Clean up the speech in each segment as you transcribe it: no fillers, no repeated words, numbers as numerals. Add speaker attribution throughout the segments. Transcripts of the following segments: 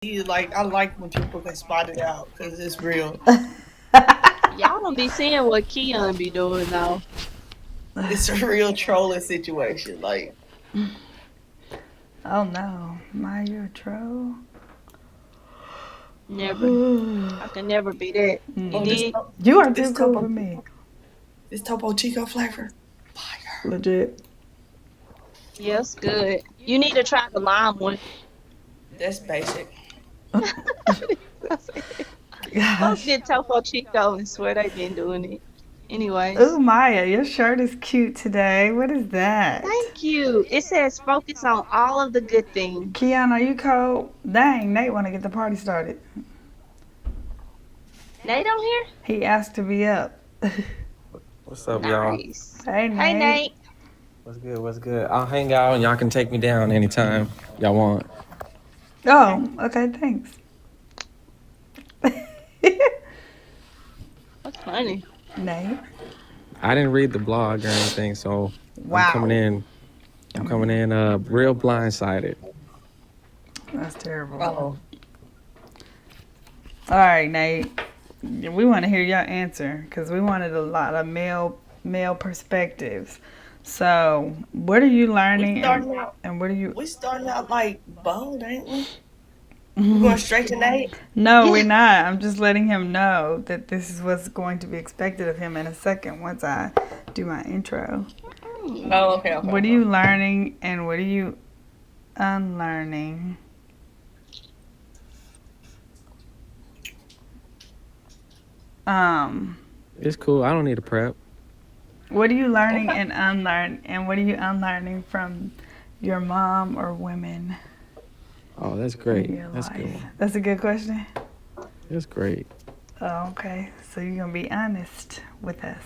Speaker 1: Like I like when people can spot it out because it's real.
Speaker 2: Y'all don't be seeing what Keon be doing now.
Speaker 1: It's a real trolling situation. Like
Speaker 3: Oh no, Maya troll.
Speaker 2: Never. I can never be that. You
Speaker 1: oh this
Speaker 3: Mm.
Speaker 2: did?
Speaker 3: You are
Speaker 1: this
Speaker 3: too cool for
Speaker 1: Topo
Speaker 3: me.
Speaker 1: this Topo Chico flavor. Fire.
Speaker 3: Legit.
Speaker 2: Yes, good. You need to try the lime one.
Speaker 1: That's basic.
Speaker 2: Folks
Speaker 3: Gosh.
Speaker 2: get Topo Chico and swear they been doing it.
Speaker 3: Ooh,
Speaker 2: Anyways,
Speaker 3: Maya, your shirt is cute today. What is that?
Speaker 2: thank you. It says focus on all of the good things.
Speaker 3: Keon, are you cold? Dang, Nate want to get the party started.
Speaker 2: Nate on here?
Speaker 3: He asked to be up.
Speaker 4: What's up, y'all?
Speaker 2: Nice.
Speaker 3: Hey,
Speaker 2: Hey,
Speaker 3: Nate.
Speaker 2: Nate.
Speaker 4: What's good? What's good? I'll hang out and y'all can take me down anytime y'all want.
Speaker 1: Okay.
Speaker 3: Oh, okay, thanks.
Speaker 2: What's funny?
Speaker 3: Nate.
Speaker 4: I didn't read the blog or anything, so I'm coming
Speaker 3: Wow.
Speaker 4: in. I'm coming in real blindsided.
Speaker 3: That's terrible.
Speaker 1: Oh,
Speaker 3: All right, Nate. We want to hear your answer because we wanted a lot of male perspectives. So, what are you
Speaker 1: we
Speaker 3: learning,
Speaker 1: starting out.
Speaker 3: and what are you?
Speaker 1: We starting out like bold, ain't we? We going straight to Nate.
Speaker 3: No, we're
Speaker 2: Yeah.
Speaker 3: not. I'm just letting him know that this is what's going to be expected of him in a second once I do my intro.
Speaker 1: Oh, okay, okay,
Speaker 3: What are
Speaker 1: okay.
Speaker 3: you learning and what are you unlearning? Um,
Speaker 4: It's cool. I don't need a prep.
Speaker 3: what are you learning
Speaker 1: Okay.
Speaker 3: and what are you unlearning from your mom or women
Speaker 4: Oh, that's
Speaker 3: in
Speaker 4: great.
Speaker 3: your
Speaker 4: That's a good
Speaker 3: life?
Speaker 4: one.
Speaker 3: That's a good question.
Speaker 4: That's great.
Speaker 3: Oh, okay. So you're gonna be honest with us.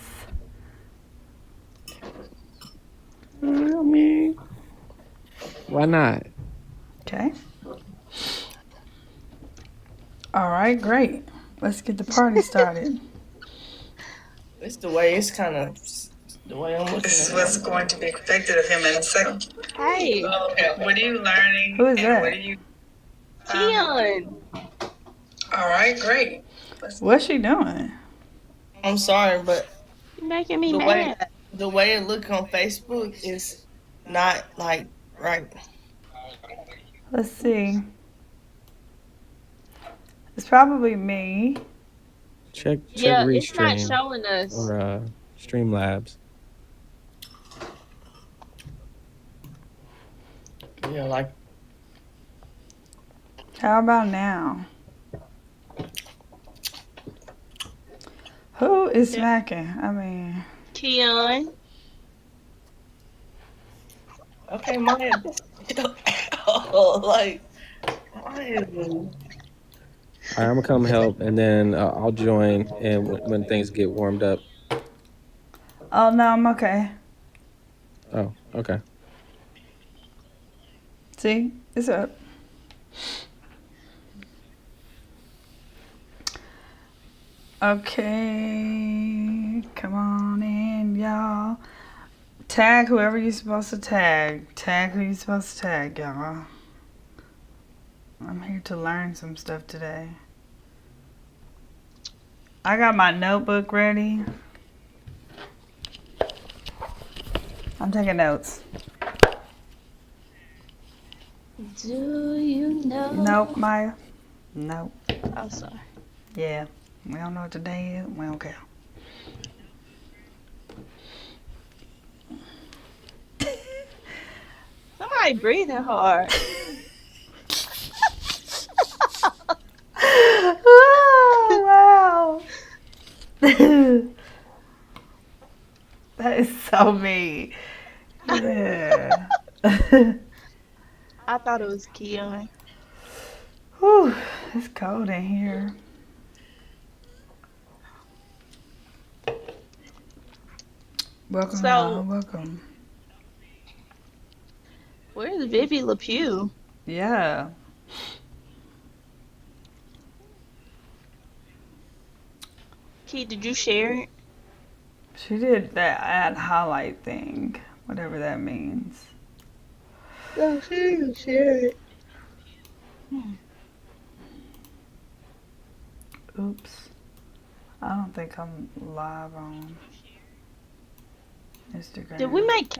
Speaker 4: I mean, why not?
Speaker 3: Okay. All right, great. Let's get the party started.
Speaker 1: It's the way it's kind of the way I'm looking
Speaker 3: This
Speaker 1: at
Speaker 3: is
Speaker 1: it.
Speaker 3: what's going to be expected of him in a second.
Speaker 2: Hey,
Speaker 1: Okay.
Speaker 3: What are you learning? Who is
Speaker 1: And what
Speaker 3: that?
Speaker 1: are you?
Speaker 2: Keon.
Speaker 1: All right, great.
Speaker 3: What's she doing?
Speaker 1: I'm sorry, but
Speaker 2: You making me
Speaker 1: the way
Speaker 2: mad.
Speaker 1: the way it look on Facebook is not like right.
Speaker 3: Let's see. It's probably me.
Speaker 4: Check
Speaker 2: Yeah, it's not
Speaker 4: Restream
Speaker 2: showing us.
Speaker 4: or Streamlabs.
Speaker 1: Yeah, like
Speaker 3: How about now? Who is
Speaker 2: Yeah.
Speaker 3: smacking? I mean,
Speaker 2: Keon.
Speaker 1: okay, Maya. Oh, like Maya.
Speaker 4: All right, I'm gonna come help, and then I'll join. And when things get warmed up.
Speaker 3: oh no, I'm okay.
Speaker 4: Oh, okay.
Speaker 3: See, it's up. Okay, come on in, y'all. Tag whoever you're supposed to tag. Tag who you're supposed to tag, y'all. I'm here to learn some stuff today. I got my notebook ready. I'm taking notes.
Speaker 2: Do you know?
Speaker 3: Nope, Maya. Nope.
Speaker 2: Oh, sorry.
Speaker 3: Yeah. We don't know what today is. We don't care.
Speaker 2: Somebody breathing hard.
Speaker 3: Oh, wow. That is so mean. Yeah.
Speaker 2: I thought it was Keon.
Speaker 3: Whew, it's cold in here. Welcome, y'all.
Speaker 2: So,
Speaker 3: Welcome.
Speaker 2: where's Vivi LePew?
Speaker 3: Yeah.
Speaker 2: Key, did you share it?
Speaker 3: She did that add highlight thing, whatever that means.
Speaker 2: No, she didn't share it. Hmm.
Speaker 3: Oops. I don't think I'm live on Instagram.
Speaker 2: Did we make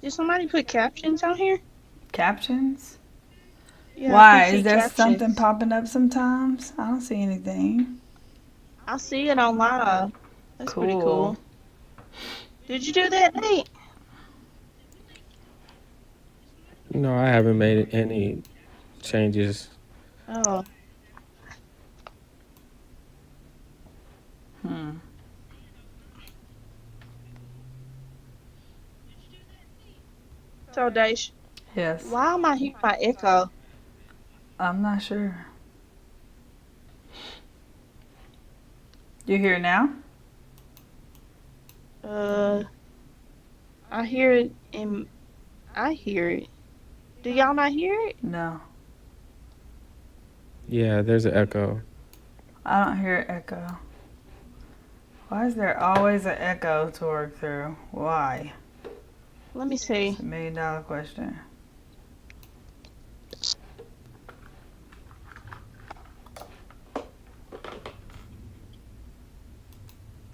Speaker 2: Did somebody put captions on here?
Speaker 3: captions?
Speaker 2: Yeah, I
Speaker 3: Why?
Speaker 2: can see
Speaker 3: Is there
Speaker 2: captions.
Speaker 3: something popping up sometimes? I don't see anything.
Speaker 2: I see it on live. That's pretty cool. Did you do that, Nate?
Speaker 4: No, I haven't made any changes.
Speaker 2: Oh,
Speaker 3: Hmm.
Speaker 2: so Dash,
Speaker 3: Yes.
Speaker 2: why am I hearing my echo?
Speaker 3: I'm not sure. You hear it now?
Speaker 2: I hear it and I hear it. Do y'all not hear it?
Speaker 3: No.
Speaker 4: Yeah, there's an echo.
Speaker 3: I don't hear an echo. Why is there always an echo to work through? Why?
Speaker 2: Let me see.
Speaker 3: It's $1 million question.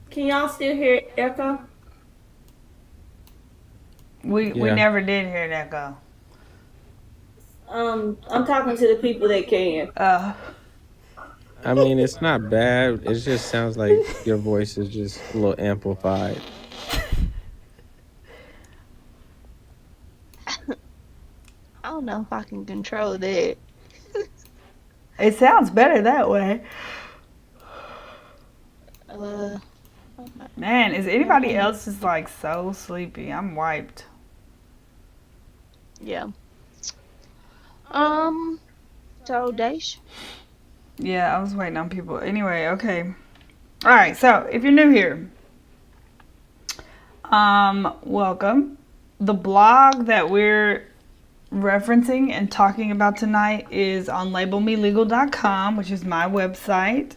Speaker 5: Can y'all still hear echo?
Speaker 3: We
Speaker 4: Yeah.
Speaker 3: never did hear an echo.
Speaker 5: I'm talking to the people that can.
Speaker 4: I mean, it's not bad. It just sounds like your voice is just a little amplified.
Speaker 2: I don't know if I can control that.
Speaker 3: It sounds better that way. Man, is anybody else just like so sleepy? I'm wiped.
Speaker 2: Yeah. So Dash.
Speaker 3: Yeah, I was waiting on people. Anyway, okay. All right, so if you're new here, welcome. The blog that we're referencing and talking about tonight is on labelmelegal.com, which is my website.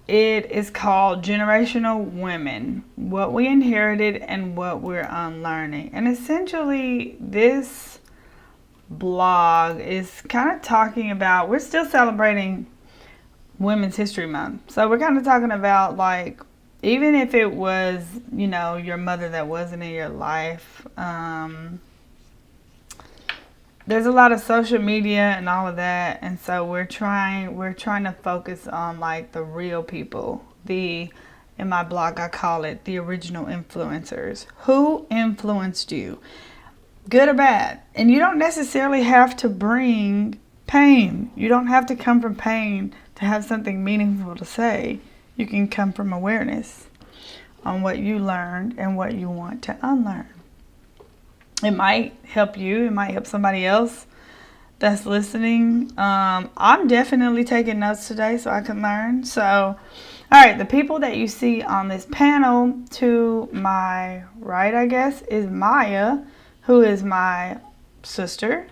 Speaker 3: It is called Generational Women, What We Inherited and What We're Unlearning. And essentially, this blog is kind of talking about, we're still celebrating Women's History Month. So we're kind of talking about, like, even if it was, you know, your mother that wasn't in your life, there's a lot of social media and all of that, and so we're trying to focus on like the real people. In my blog I call it the original influencers. Who influenced you, good or bad? And you don't necessarily have to bring pain. You don't have to come from pain to have something meaningful to say. You can come from awareness on what you learned and what you want to unlearn. It might help you. It might help somebody else that's listening. I'm definitely taking notes today so I can learn. So, all right, the people that you see on this panel to my right, I guess, is Maya, who is my sister.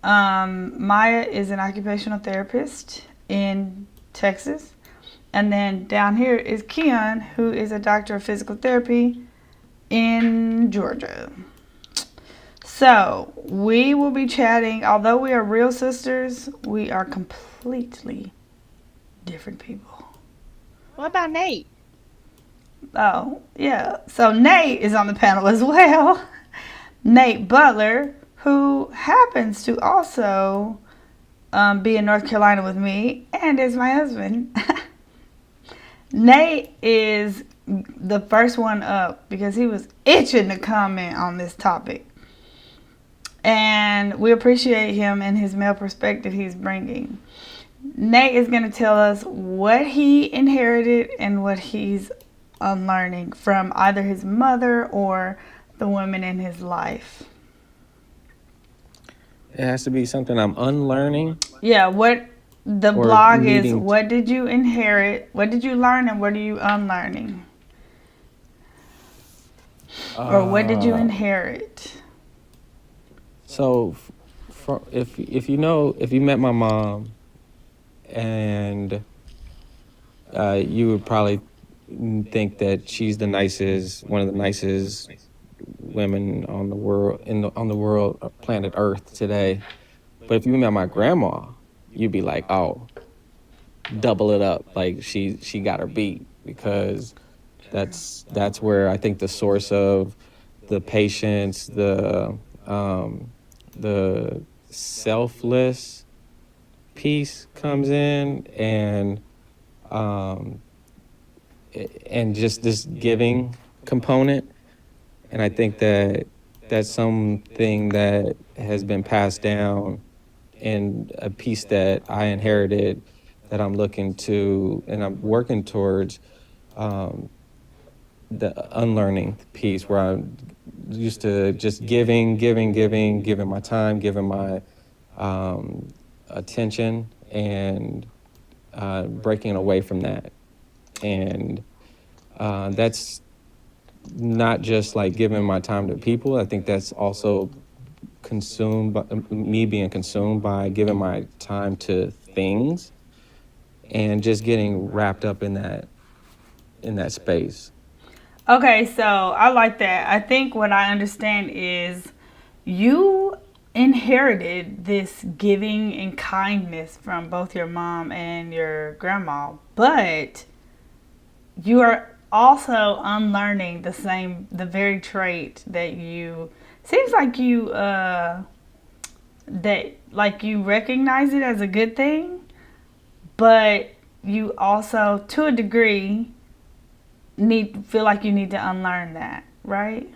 Speaker 3: Maya is an occupational therapist in Texas. And then down here is Keon, who is a doctor of physical therapy in Georgia. So, we will be chatting. Although we are real sisters, we are completely different people.
Speaker 2: What about Nate?
Speaker 3: Oh, yeah. So, Nate is on the panel as well. Nate Butler, who happens to also be in North Carolina with me and is my husband. Nate is the first one up because he was itching to comment on this topic. And we appreciate him and his male perspective he's bringing. Nate is going to tell us what he inherited and what he's unlearning from either his mother or the women in his life.
Speaker 4: It has to be something I'm unlearning.
Speaker 3: Yeah, what the
Speaker 4: Or
Speaker 3: blog is,
Speaker 4: needing-
Speaker 3: what did you inherit, what did you learn, and what are you unlearning? Or what did you inherit?
Speaker 4: So, if you met my mom, and you would probably think that she's one of the nicest women on the world, planet Earth today. But if you met my grandma, you'd be like, oh, double it up. Like she got her beat, because that's where I think the source of the patience, the selfless piece comes in, um, and just this giving component. And I think that that's something that has been passed down, and a piece that I inherited, that I'm looking to and I'm working towards, um, the unlearning piece, where I'm used to just giving my time, giving my attention, and breaking away from that. And that's not just like giving my time to people. I think that's also consumed by me, being consumed by giving my time to things, and just getting wrapped up in that space.
Speaker 3: Okay, so I like that. I think what I understand is you inherited this giving and kindness from both your mom and your grandma, but you are also unlearning the very trait that you, seems like you that like you recognize it as a good thing, but you also, to a degree, feel like you need to unlearn that, right?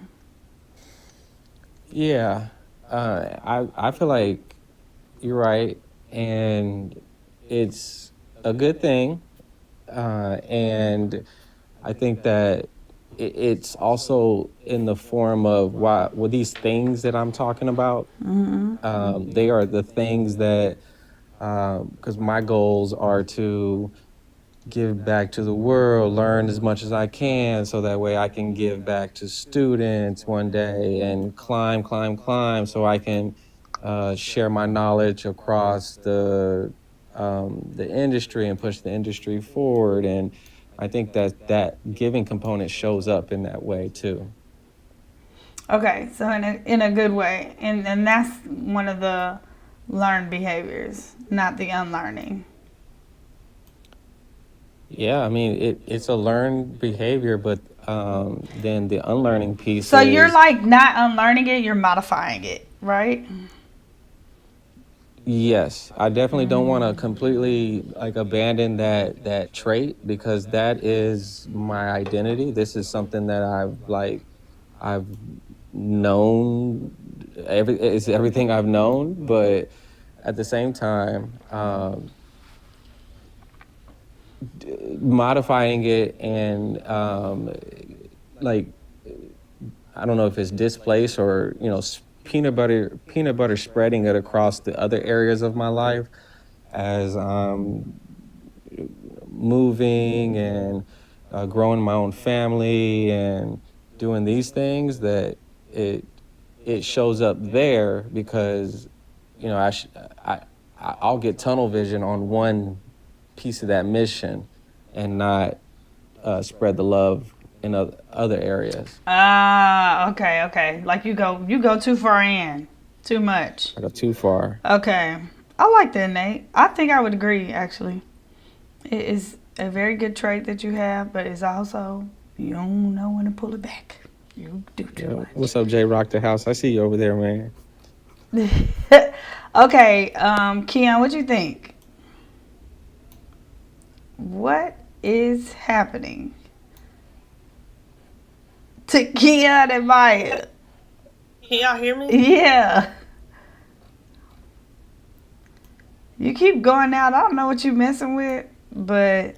Speaker 4: Yeah, I feel like you're right, and it's a good thing, and I think that it's also in the form of these things that I'm talking about. They are the things that, because my goals are to give back to the world, learn as much as I can, so that way I can give back to students one day, and climb, so I can share my knowledge across the industry and push the industry forward. And I think that giving component shows up in that way too.
Speaker 3: Okay, so in a good way, and that's one of the learned behaviors, not the unlearning.
Speaker 4: Yeah, I mean it's a learned behavior, but then the unlearning piece.
Speaker 3: So you're like not unlearning it, you're modifying it, right?
Speaker 4: Yes, I definitely don't want to completely like abandon that trait, because that is my identity. This is something that I've known, it's everything I've known, but at the same time, modifying it, and like, I don't know if it's displaced, or peanut butter spreading it across the other areas of my life, as moving and growing my own family and doing these things, that it shows up there, because I'll get tunnel vision on one piece of that mission, and not spread the love in other areas.
Speaker 3: Okay. Like you go too far in, too much.
Speaker 4: I go too far.
Speaker 3: Okay, I like that, Nate. I think I would agree. Actually, it is a very good trait that you have, but it's also, you don't know when to pull it back. You do too much.
Speaker 4: What's up, J Rock the House? I see you over there, man.
Speaker 3: Okay, Keon, what you think? What is happening to Keon and Maya?
Speaker 1: Can y'all hear me?
Speaker 3: Yeah. You keep going out. I don't know what you messing with, but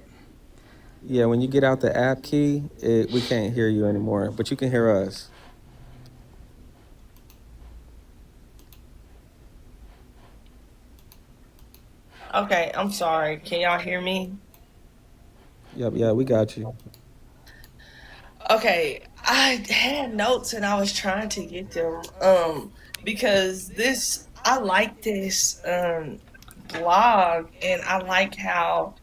Speaker 4: Yeah, when you get out the app key, we can't hear you anymore, but you can hear us.
Speaker 1: Okay, I'm sorry. Can y'all hear me?
Speaker 4: Yep, yeah, we got you.
Speaker 1: Okay, I had notes and I was trying to get them. Because I like this blog, and I like how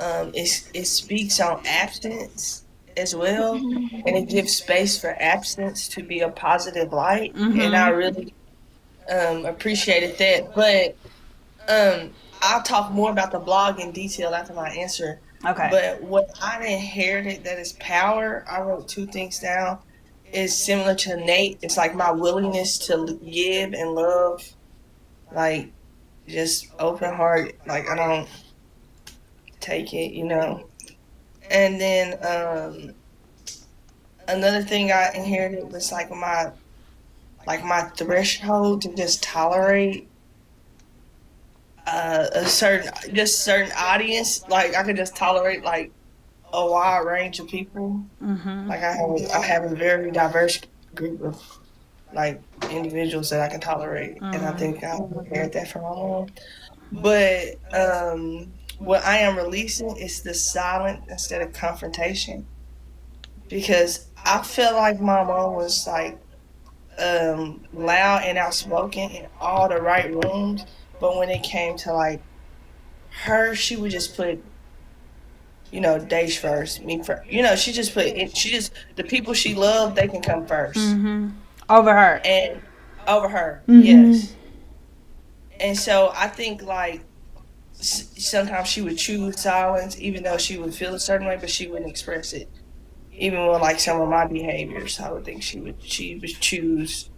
Speaker 1: it speaks on absence as well, and it gives space for absence to be a positive light, and I really appreciated that. But I'll talk more about the blog in detail after my answer.
Speaker 3: Okay.
Speaker 1: But what I inherited that is power, I wrote 2 things down, is similar to Nate. It's like my willingness to give and love, like just open heart. Like I don't take it, you know. And then another thing I inherited was like my threshold to just tolerate a certain audience. Like I could just tolerate like a wide range of people. Like I have a very diverse group of like individuals that I can tolerate, and I think I inherited that from my mom. But what I am releasing is the silent instead of confrontation, because I feel like my mom was like loud and outspoken in all the right rooms, but when it came to like her, she would just put, you know, Daesh first, me first. You know, she just put it, she just, the people she loved, they can come first.
Speaker 3: Over her.
Speaker 1: And over her, yes. And so I think like sometimes she would choose silence, even though she would feel a certain way, but she wouldn't express it. Even with like some of my behaviors, I would think she would choose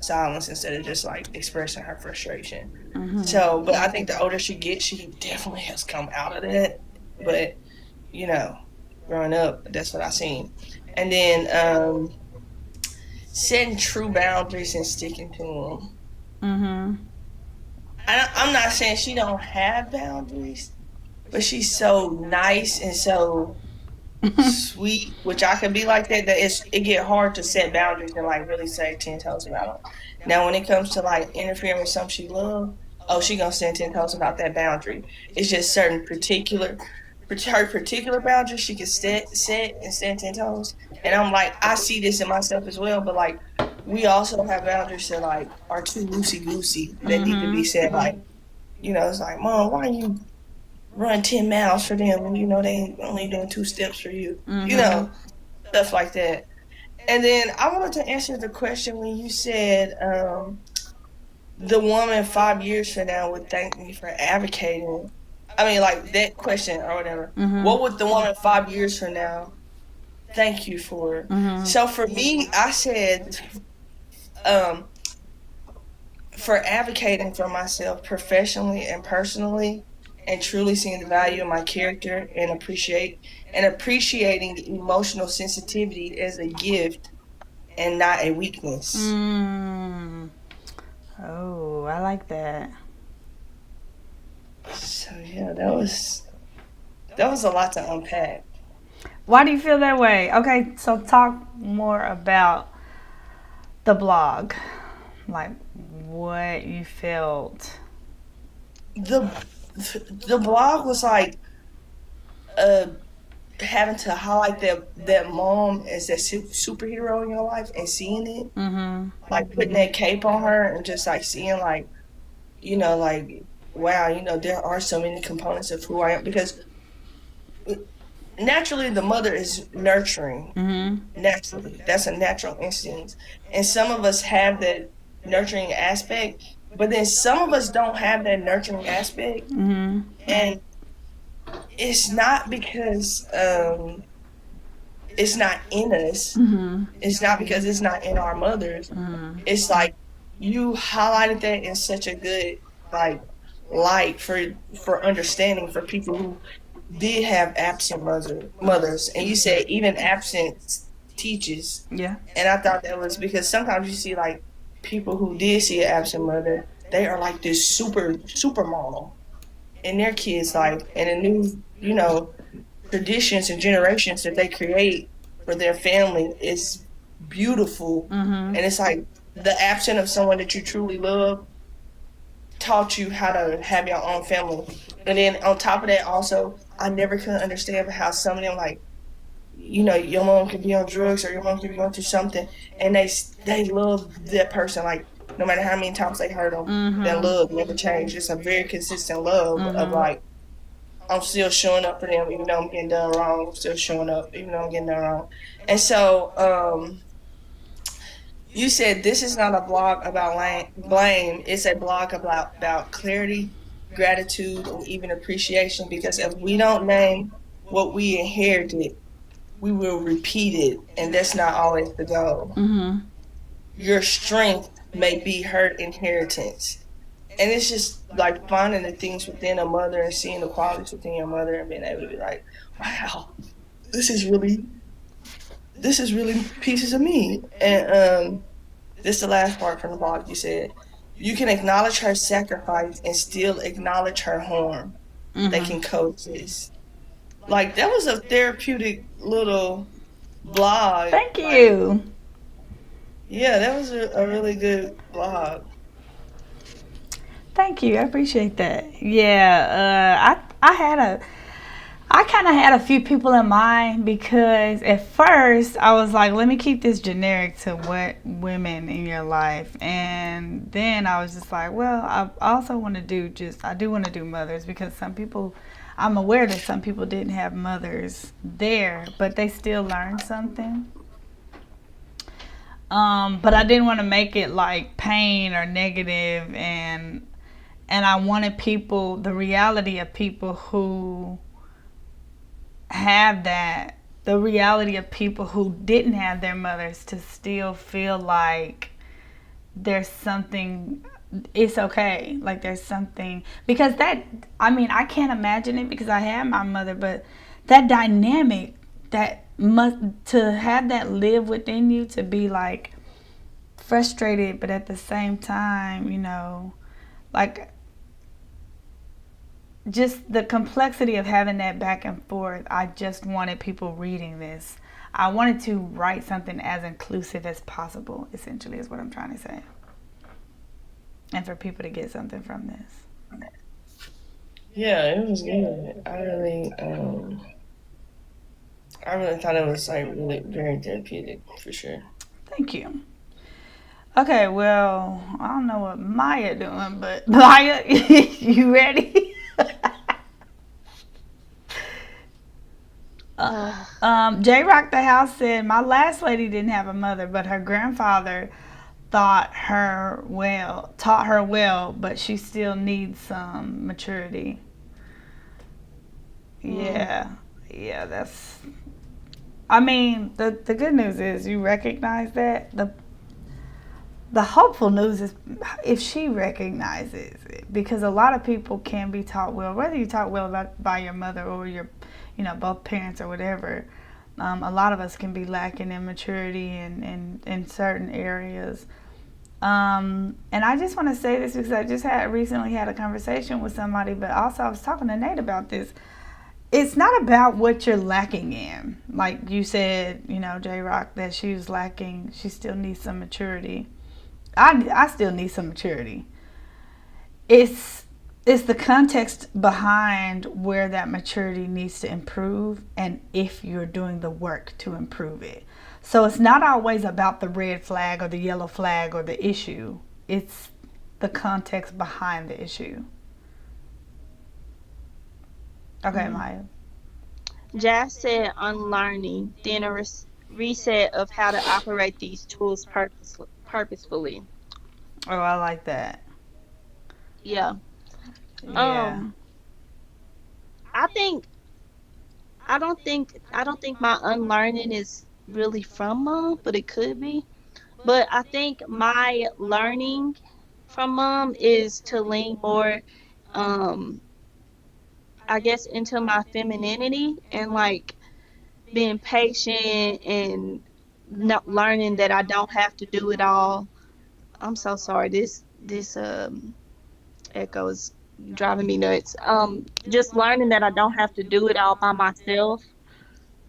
Speaker 1: silence instead of just like expressing her frustration. So, but I think the older she gets, she definitely has come out of that. But you know, growing up, that's what I seen. And then setting true boundaries and sticking to them. I'm not saying she don't have boundaries, but she's so nice and so sweet, which I can be like that it get hard to set boundaries and like really say 10 toes about them. Now when it comes to like interfering with something she love, oh, she gonna stand 10 toes about that boundary. It's just certain particular boundaries she can set and stand 10 toes. And I'm like, I see this in myself as well, but like we also have boundaries that like are too loosey-goosey that need to be said. Like, you know, it's like, Mom, why you run 10 miles for them and you know they only doing 2 steps for you? You know, stuff like that. And then I wanted to answer the question when you said the woman 5 years from now would thank me for advocating. I mean, like that question or whatever. What would the woman 5 years from now thank you for? So for me, I said for advocating for myself professionally and personally, and truly seeing the value of my character and appreciating emotional sensitivity as a gift and not a weakness.
Speaker 3: Oh, I like that.
Speaker 1: So yeah, that was a lot to unpack.
Speaker 3: Why do you feel that way? Okay, so talk more about the blog. Like what you felt.
Speaker 1: The blog was like having to highlight that mom as that superhero in your life and seeing it, like putting that cape on her and just like seeing like, you know, like, wow, you know, there are so many components of who I am, because naturally the mother is nurturing. Naturally, that's a natural instinct, and some of us have that nurturing aspect, but then some of us don't have that nurturing aspect, and it's not because it's not in us. It's not because it's not in our mothers. It's like you highlighted that in such a good like light for understanding for people who did have absent mothers, and you said even absence teaches.
Speaker 3: Yeah.
Speaker 1: And I thought that was because sometimes you see like people who did see an absent mother, they are like this super mom in their kids' life, and a new, you know, traditions and generations that they create for their family is beautiful. And it's like the absence of someone that you truly love taught you how to have your own family. And then on top of that, also, I never could understand how some of them, like, you know, your mom could be on drugs or your mom could be going through something, and they love that person, like, no matter how many times they hurt them, that love never changed. It's a very consistent love of like, I'm still showing up for them even though I'm getting done wrong. I'm still showing up even though I'm getting done wrong. And so you said this is not a blog about blame. It's a blog about clarity, gratitude and even appreciation, because if we don't name what we inherited, we will repeat it, and that's not always the goal. Your strength may be her inheritance. And it's just like finding the things within a mother and seeing the qualities within your mother and being able to be like, wow, this is really pieces of me. And this is the last part from the blog. You said you can acknowledge her sacrifice and still acknowledge her harm. They can coexist. Like, that was a therapeutic little blog.
Speaker 3: Thank you.
Speaker 1: Yeah, that was a really good blog.
Speaker 3: Thank you. I appreciate that. Yeah, I kind of had a few people in mind, because at first I was like, let me keep this generic to what women in your life. And then I was just like, well, I also want to do mothers, because some people, I'm aware that some people didn't have mothers there, but they still learned something. But I didn't want to make it like pain or negative, and I wanted people, the reality of people who have that, the reality of people who didn't have their mothers, to still feel like there's something, it's okay, like there's something, because that, I mean, I can't imagine it because I had my mother, but that dynamic, that must, to have that live within you, to be like frustrated, but at the same time, you know, like, just the complexity of having that back and forth. I just wanted people reading this. I wanted to write something as inclusive as possible, essentially, is what I'm trying to say. And for people to get something from this.
Speaker 1: Yeah, it was good. I really thought it was like really very therapeutic, for sure.
Speaker 3: Thank you. Okay, well, I don't know what Maya doing, but Maya, you ready? J Rock the House said, my last lady didn't have a mother, but her grandfather taught her well, but she still needs some maturity. Yeah, that's, I mean, the good news is you recognize that. The hopeful news is if she recognizes it, because a lot of people can be taught well, whether you taught well by your mother or your, you know, both parents or whatever. A lot of us can be lacking in maturity in certain areas. And I just want to say this because I just recently had a conversation with somebody, but also I was talking to Nate about this. It's not about what you're lacking in. Like you said, you know, J Rock, that she was lacking, she still needs some maturity. I still need some maturity. It's the context behind where that maturity needs to improve, and if you're doing the work to improve it. So it's not always about the red flag or the yellow flag or the issue. It's the context behind the issue. Okay, Maya.
Speaker 2: Jazz said unlearning, then a reset of how to operate these tools purposefully.
Speaker 3: Oh, I like that.
Speaker 2: Yeah.
Speaker 3: Yeah.
Speaker 2: I don't think my unlearning is really from mom, but it could be. But I think my learning from mom is to lean more, um, I guess, into my femininity, and like being patient and not learning that I don't have to do it all. I'm so sorry. This echo is driving me nuts. Just learning that I don't have to do it all by myself.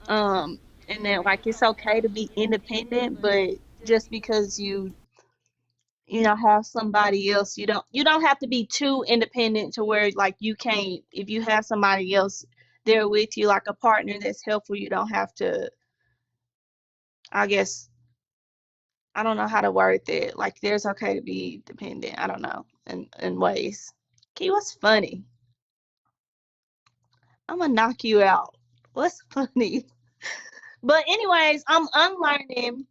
Speaker 2: And that like it's okay to be independent, but just because you know have somebody else, you don't have to be too independent to where like you can't, if you have somebody else there with you, like a partner that's helpful, you don't have to, I guess, I don't know how to word that. Like there's okay to be dependent. I don't know, in ways. Key, what's funny? I'm gonna knock you out. What's funny? But anyways, I'm unlearning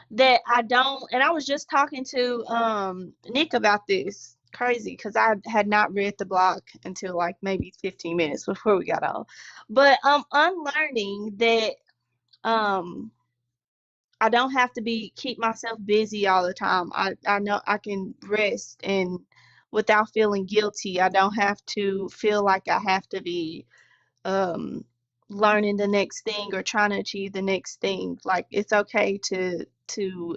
Speaker 2: that I don't, and I was just talking to Nick about this. crazy because I had not read the blog until like maybe 15 minutes before we got on. But I'm unlearning that um I don't have to be keep myself busy all the time. I know I can rest and without feeling guilty. I don't have to feel like I have to be um learning the next thing or trying to achieve the next thing. Like it's okay to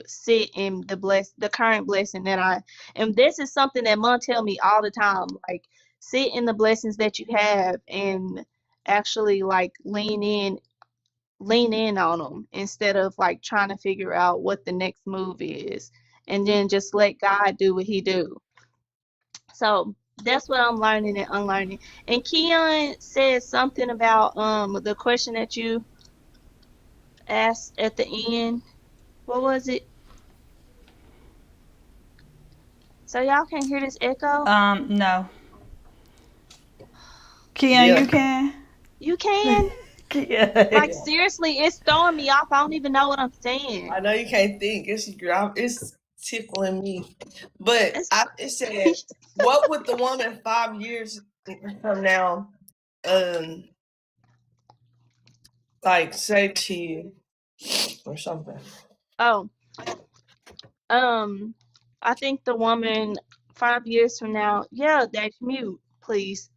Speaker 2: sit in the current blessing that I and this is something that Mom tell me all the time. Like sit in the blessings that you have and actually like lean in on them instead of like trying to figure out what the next move is and then just let God do what he do. So that's what I'm learning and unlearning. And Keon said something about the question that you asked at the end. What was it? So y'all can't hear this echo?
Speaker 3: No. Keon,
Speaker 1: Yeah.
Speaker 3: you can?
Speaker 2: You can?
Speaker 3: Yeah.
Speaker 2: Like seriously, it's throwing me off. I don't even know what I'm saying.
Speaker 1: I know you can't think. It's tickling me. But
Speaker 2: It's
Speaker 1: it said, what would the woman 5 years from now like say to you or something?
Speaker 2: oh, I think the woman 5 years from now, yeah, that's mute, please.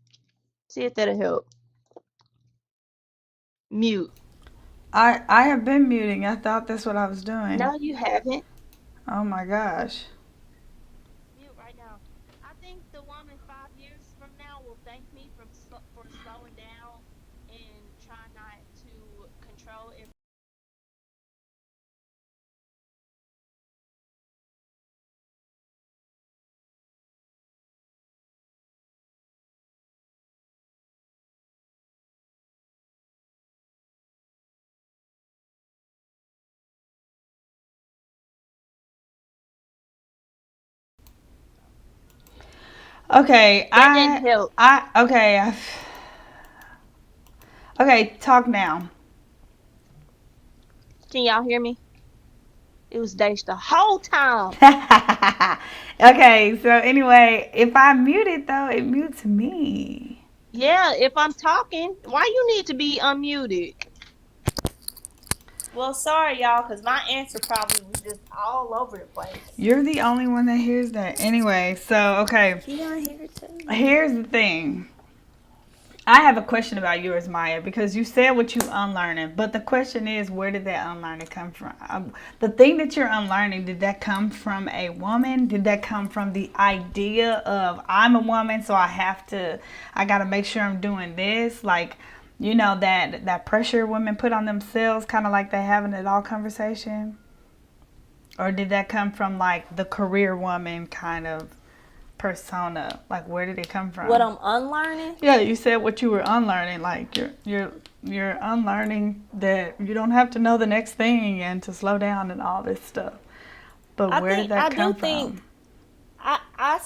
Speaker 2: See if that'll help. Mute.
Speaker 3: I have been muting. I thought that's what I was doing.
Speaker 2: No, you haven't.
Speaker 3: Oh my gosh.
Speaker 2: Mute right now. I think the woman 5 years from now will thank me for slowing down and trying not to control everything.
Speaker 3: Okay,
Speaker 2: That didn't help.
Speaker 3: Okay, talk now.
Speaker 2: Can y'all hear me? It was Dash the whole time.
Speaker 3: Okay, so anyway, if I mute it though, it mutes me.
Speaker 2: Yeah, if I'm talking, why you need to be unmuted? Well, sorry y'all, because my answer probably was just all over the place.
Speaker 3: You're the only one that hears that. Anyway, so okay.
Speaker 2: Keon hear it too.
Speaker 3: Here's the thing. I have a question about yours, Maya, because you said what you unlearning, but the question is, where did that unlearning come from? The thing that you're unlearning, did that come from a woman? Did that come from the idea of I'm a woman, so I gotta make sure I'm doing this? Like, you know, that pressure women put on themselves, kind of like they having it all conversation? Or did that come from like the career woman kind of persona? Like, where did it come from?
Speaker 2: What I'm unlearning?
Speaker 3: Yeah, you said what you were unlearning. Like you're unlearning that you don't have to know the next thing and to slow down and all this stuff. But where did that come from?
Speaker 2: I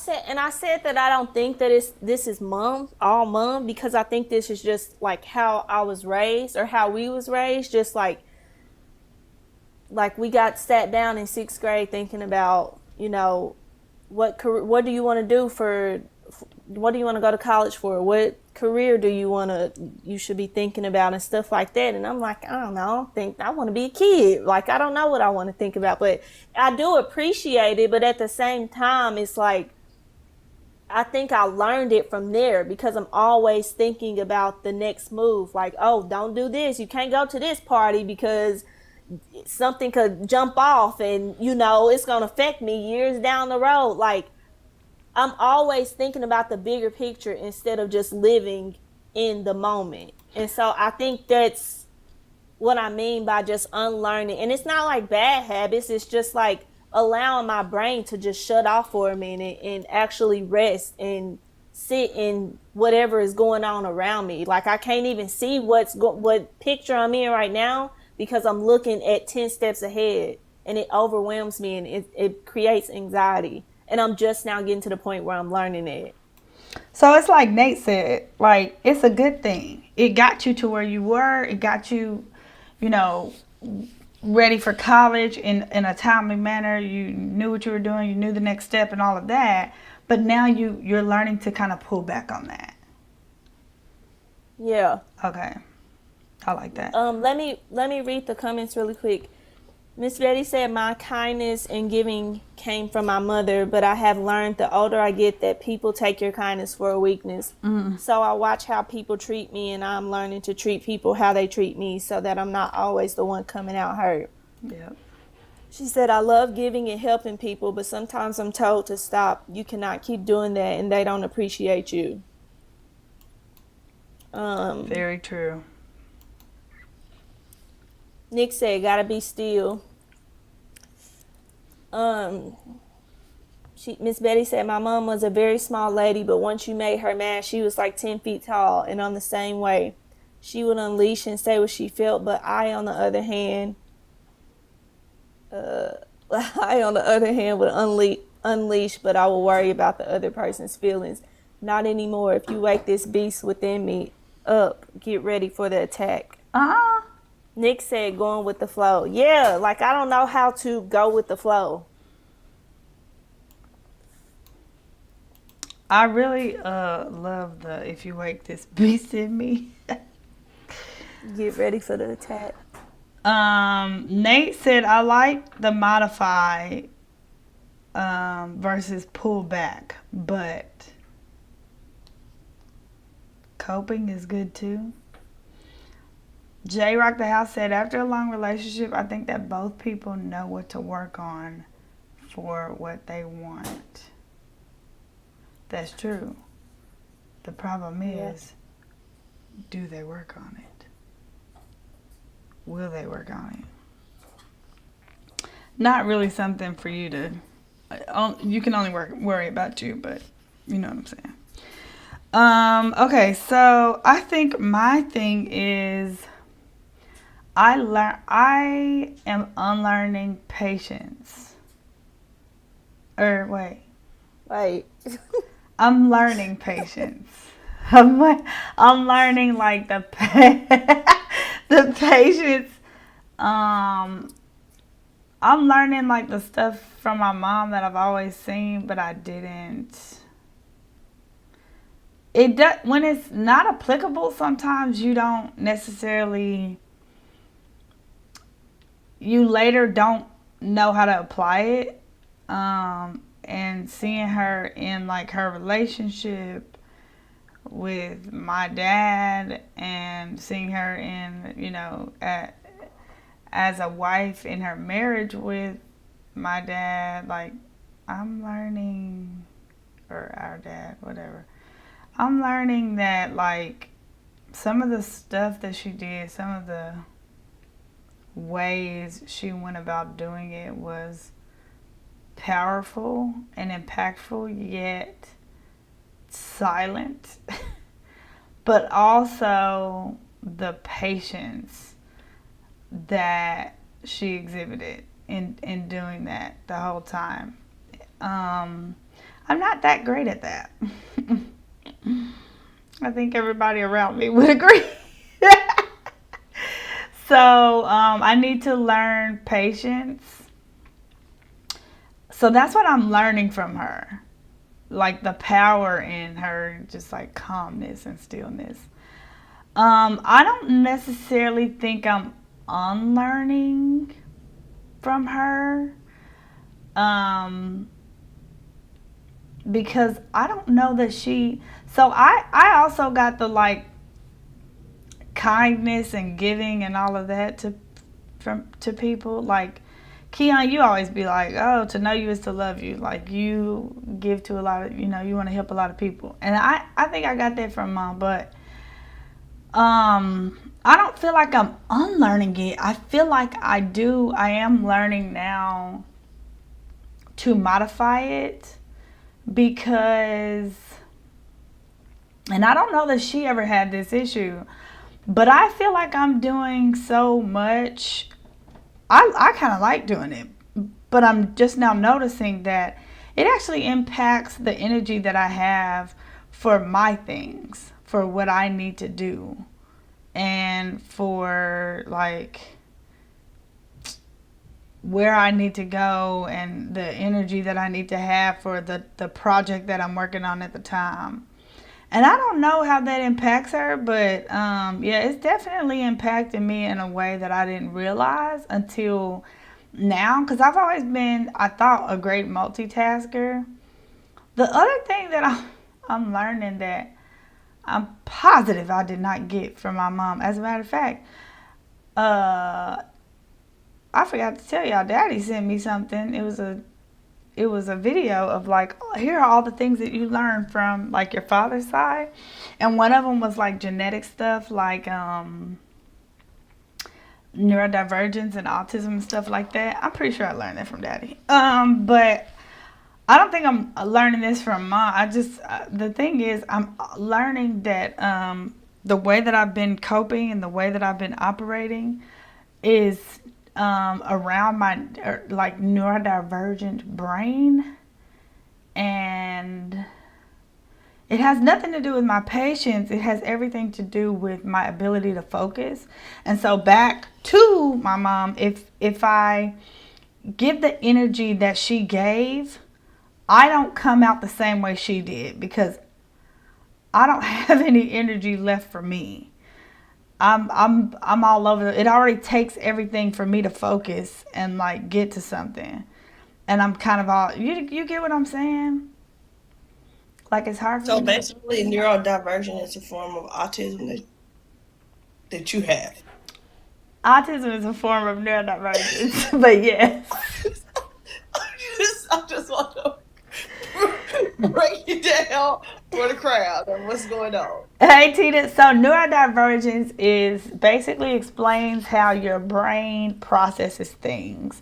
Speaker 2: said that I don't think that this is all mom, because I think this is just like how I was raised or how we was raised. Just like we got sat down in 6th grade thinking about, you know, what do you want to do what do you want to go to college for? What career do you should be thinking about and stuff like that. And I'm like, I don't know. I think I want to be a kid. Like, I don't know what I want to think about, but I do appreciate it. But at the same time, it's like, I think I learned it from there because I'm always thinking about the next move. Like, oh, don't do this. You can't go to this party because something could jump off and, you know, it's going to affect me years down the road. Like, I'm always thinking about the bigger picture instead of just living in the moment. And so I think that's what I mean by just unlearning. And it's not like bad habits. It's just like allowing my brain to just shut off for a minute and actually rest and sit in whatever is going on around me. Like, I can't even see what picture I'm in right now because I'm looking at 10 steps ahead, and it overwhelms me and it creates anxiety. And I'm just now getting to the point where I'm learning it.
Speaker 3: So it's like Nate said, like, it's a good thing. It got you to where you were. It got you, you know, ready for college in a timely manner. You knew what you were doing. You knew the next step and all of that. but now you're learning to kind of pull back on that.
Speaker 5: Yeah.
Speaker 3: Okay, I like that.
Speaker 5: Let me read the comments really quick. Miss Betty said, my kindness and giving came from my mother, but I have learned the older I get that people take your kindness for a weakness. So I watch how people treat me, and I'm learning to treat people how they treat me so that I'm not always the one coming out hurt.
Speaker 3: Yep.
Speaker 5: She said, I love giving and helping people, but sometimes I'm told to stop. You cannot keep doing that, and they don't appreciate you.
Speaker 3: Very true.
Speaker 5: Nick said, gotta be still. Miss Betty said, my mom was a very small lady, but once you made her mad, she was like 10 feet tall, and on the same way. She would unleash and say what she felt, but I, on the other hand, would unleash, but I will worry about the other person's feelings. Not anymore. If you wake this beast within me up, get ready for the attack. Nick said, going with the flow. Yeah, like I don't know how to go with the flow.
Speaker 3: I really love the if you wake this beast in me.
Speaker 5: Get ready for the attack.
Speaker 3: Nate said, I like the modify versus pull back, but coping is good too. J Rock the House said, after a long relationship, I think that both people know what to work on for what they want. That's true. The problem is, do they work on it? Will they work on it? Not really something for you to, you can only worry about you, but you know what I'm saying. Okay, so I think my thing is, I am unlearning patience. Wait. I'm learning patience. I'm learning like the patience. I'm learning like the stuff from my mom that I've always seen, but I didn't. It does when it's not applicable. Sometimes you don't necessarily. You later don't know how to apply it. And seeing her in like her relationship with my dad, and seeing her in, you know, as a wife in her marriage with my dad, like I'm learning, or our dad, whatever. I'm learning that like some of the stuff that she did, some of the ways she went about doing it was powerful and impactful, yet silent. But also the patience that she exhibited in doing that the whole time. I'm not that great at that. I think everybody around me would agree. So I need to learn patience. So that's what I'm learning from her. Like the power in her, just like calmness and stillness. I don't necessarily think I'm unlearning from her. Because I don't know that so I also got the like kindness and giving and all of that to people. Like Keon, you always be like, oh, to know you is to love you. Like you give to a lot of, you know, you want to help a lot of people. And I think I got that from Mom, but I don't feel like I'm unlearning it. I feel like I am learning now to modify it, because, and I don't know that she ever had this issue, but I feel like I'm doing so much. I kind of like doing it, but I'm just now noticing that it actually impacts the energy that I have for my things, for what I need to do, and for like where I need to go and the energy that I need to have for the project that I'm working on at the time. And I don't know how that impacts her, but yeah, it's definitely impacted me in a way that I didn't realize until now. Because I've always been, I thought, a great multitasker. The other thing that I'm learning that I'm positive I did not get from my mom. As a matter of fact, uh, I forgot to tell y'all, Daddy sent me something. It was a video of like, oh, here are all the things that you learn from like your father's side, and one of them was like genetic stuff, like neurodivergence and autism and stuff like that. I'm pretty sure I learned that from Daddy. But I don't think I'm learning this from Mom. I just the thing is, I'm learning that the way that I've been coping and the way that I've been operating is around my like neurodivergent brain, and it has nothing to do with my patience. It has everything to do with my ability to focus. And so back to my mom, if I give the energy that she gave, I don't come out the same way she did because I don't have any energy left for me. I'm all over. It already takes everything for me to focus and like get to something. And I'm kind of all you get what I'm saying? Like it's hard for
Speaker 1: So
Speaker 3: me to
Speaker 1: basically, neurodivergent is a form of autism that you have.
Speaker 3: autism is a form of neurodivergence, but yes.
Speaker 1: I just want to break it down for the crowd and what's going on.
Speaker 3: Hey Tina, so neurodivergence is basically explains how your brain processes things.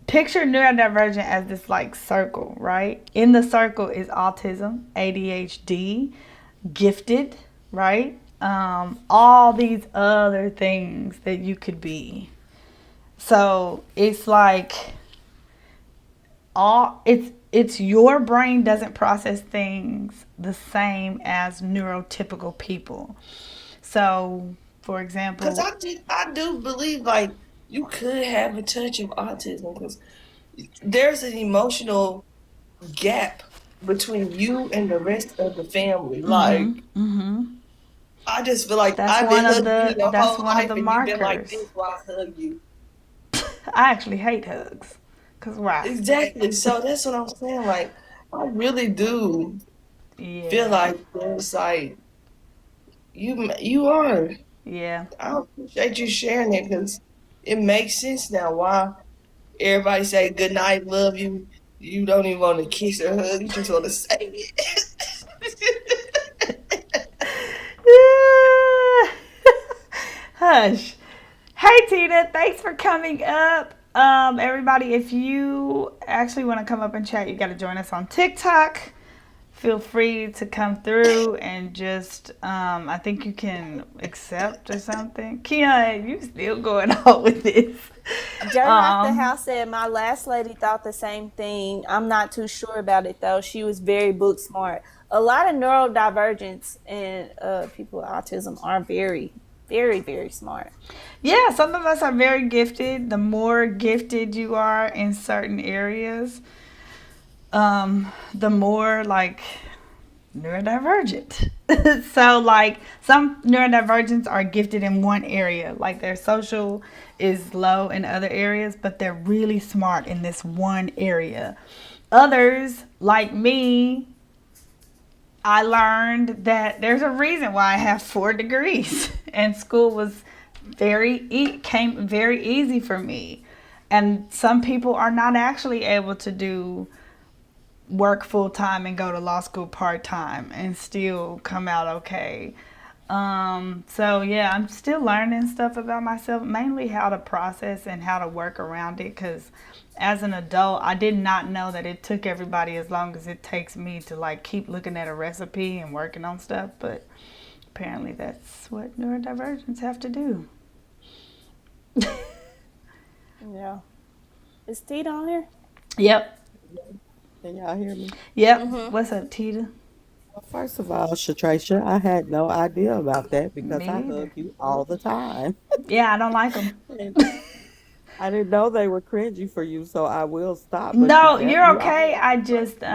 Speaker 3: Picture neurodivergent as this like circle, right? In the circle is autism, ADHD, gifted, right? All these other things that you could be. So it's like it's your brain doesn't process things the same as neurotypical people. So, for
Speaker 1: Because
Speaker 3: example,
Speaker 1: I do believe like you could have a touch of autism because there's an emotional gap between you and the rest of the family. Like I just feel like
Speaker 3: that's
Speaker 1: I've
Speaker 3: one
Speaker 1: been
Speaker 3: of
Speaker 1: hugging you
Speaker 3: the
Speaker 1: your
Speaker 3: that's
Speaker 1: whole
Speaker 3: one of
Speaker 1: life
Speaker 3: the
Speaker 1: and you've been like
Speaker 3: markers.
Speaker 1: this while I hug you.
Speaker 3: I actually hate hugs. Cause why?
Speaker 1: Exactly. So that's what I'm saying. Like I really do feel
Speaker 3: Yeah,
Speaker 1: like there's like you are.
Speaker 3: yeah.
Speaker 1: I appreciate you sharing it because it makes sense now why everybody say good night, love you. You don't even want to kiss or hug. You just want to say it.
Speaker 3: Hush. Hey Tina, thanks for coming up. Everybody, if you actually want to come up and chat, you got to join us on TikTok. Feel free to come through and just, I think you can accept or something. Kia, you still going on with this?
Speaker 5: Joe Rock the
Speaker 3: Um,
Speaker 5: House said my last lady thought the same thing. I'm not too sure about it though. She was very book smart. A lot of neurodivergence and people with autism are very, very, very smart.
Speaker 3: yeah, some of us are very gifted. The more gifted you are in certain areas, the more like neurodivergent. So like some neurodivergents are gifted in one area, like their social is low in other areas, but they're really smart in this one area. Others, like me, I learned that there's a reason why I have 4 degrees, and school was came very easy for me. And some people are not actually able to do work full time and go to law school part time and still come out okay. So yeah, I'm still learning stuff about myself, mainly how to process and how to work around it. Because as an adult, I did not know that it took everybody as long as it takes me to like keep looking at a recipe and working on stuff. But apparently, that's what neurodivergents have to do.
Speaker 5: Yeah. Is Tita on here?
Speaker 3: Yep.
Speaker 6: Can y'all hear me?
Speaker 3: Yep. What's up, Tita?
Speaker 6: Well, first of all, Shatricia, I had no idea about that because
Speaker 3: Me
Speaker 6: I
Speaker 3: neither.
Speaker 6: hug you all the time.
Speaker 3: Yeah, I don't like them.
Speaker 6: And I didn't know they were cringy for you, so I will stop. But
Speaker 3: No, you're
Speaker 6: you
Speaker 3: okay.
Speaker 6: always
Speaker 3: I just
Speaker 6: crazy.